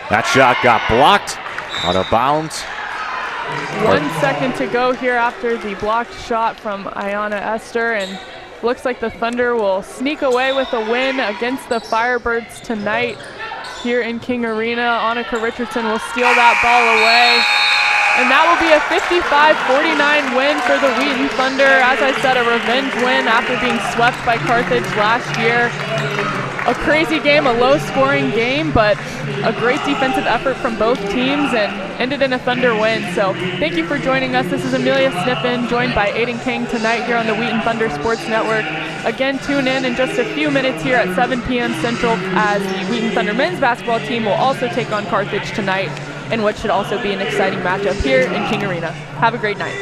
That shot got blocked, out of bounds. 1 second to go here after the blocked shot from Ayanna Esther, and looks like the Thunder will sneak away with a win against the Firebirds tonight here in King Arena. Annika Richardson will steal that ball away, and that will be a 55-49 win for the Wheaton Thunder. As I said, a revenge win after being swept by Carthage last year. A crazy game, a low-scoring game, but a great defensive effort from both teams and ended in a Thunder win. So thank you for joining us. This is Amelia Sniffen, joined by Aiden King tonight here on the Wheaton Thunder Sports Network. Again, tune in just a few minutes here at 7 p.m. Central as the Wheaton Thunder men's basketball team will also take on Carthage tonight in what should also be an exciting matchup here in King Arena. Have a great night.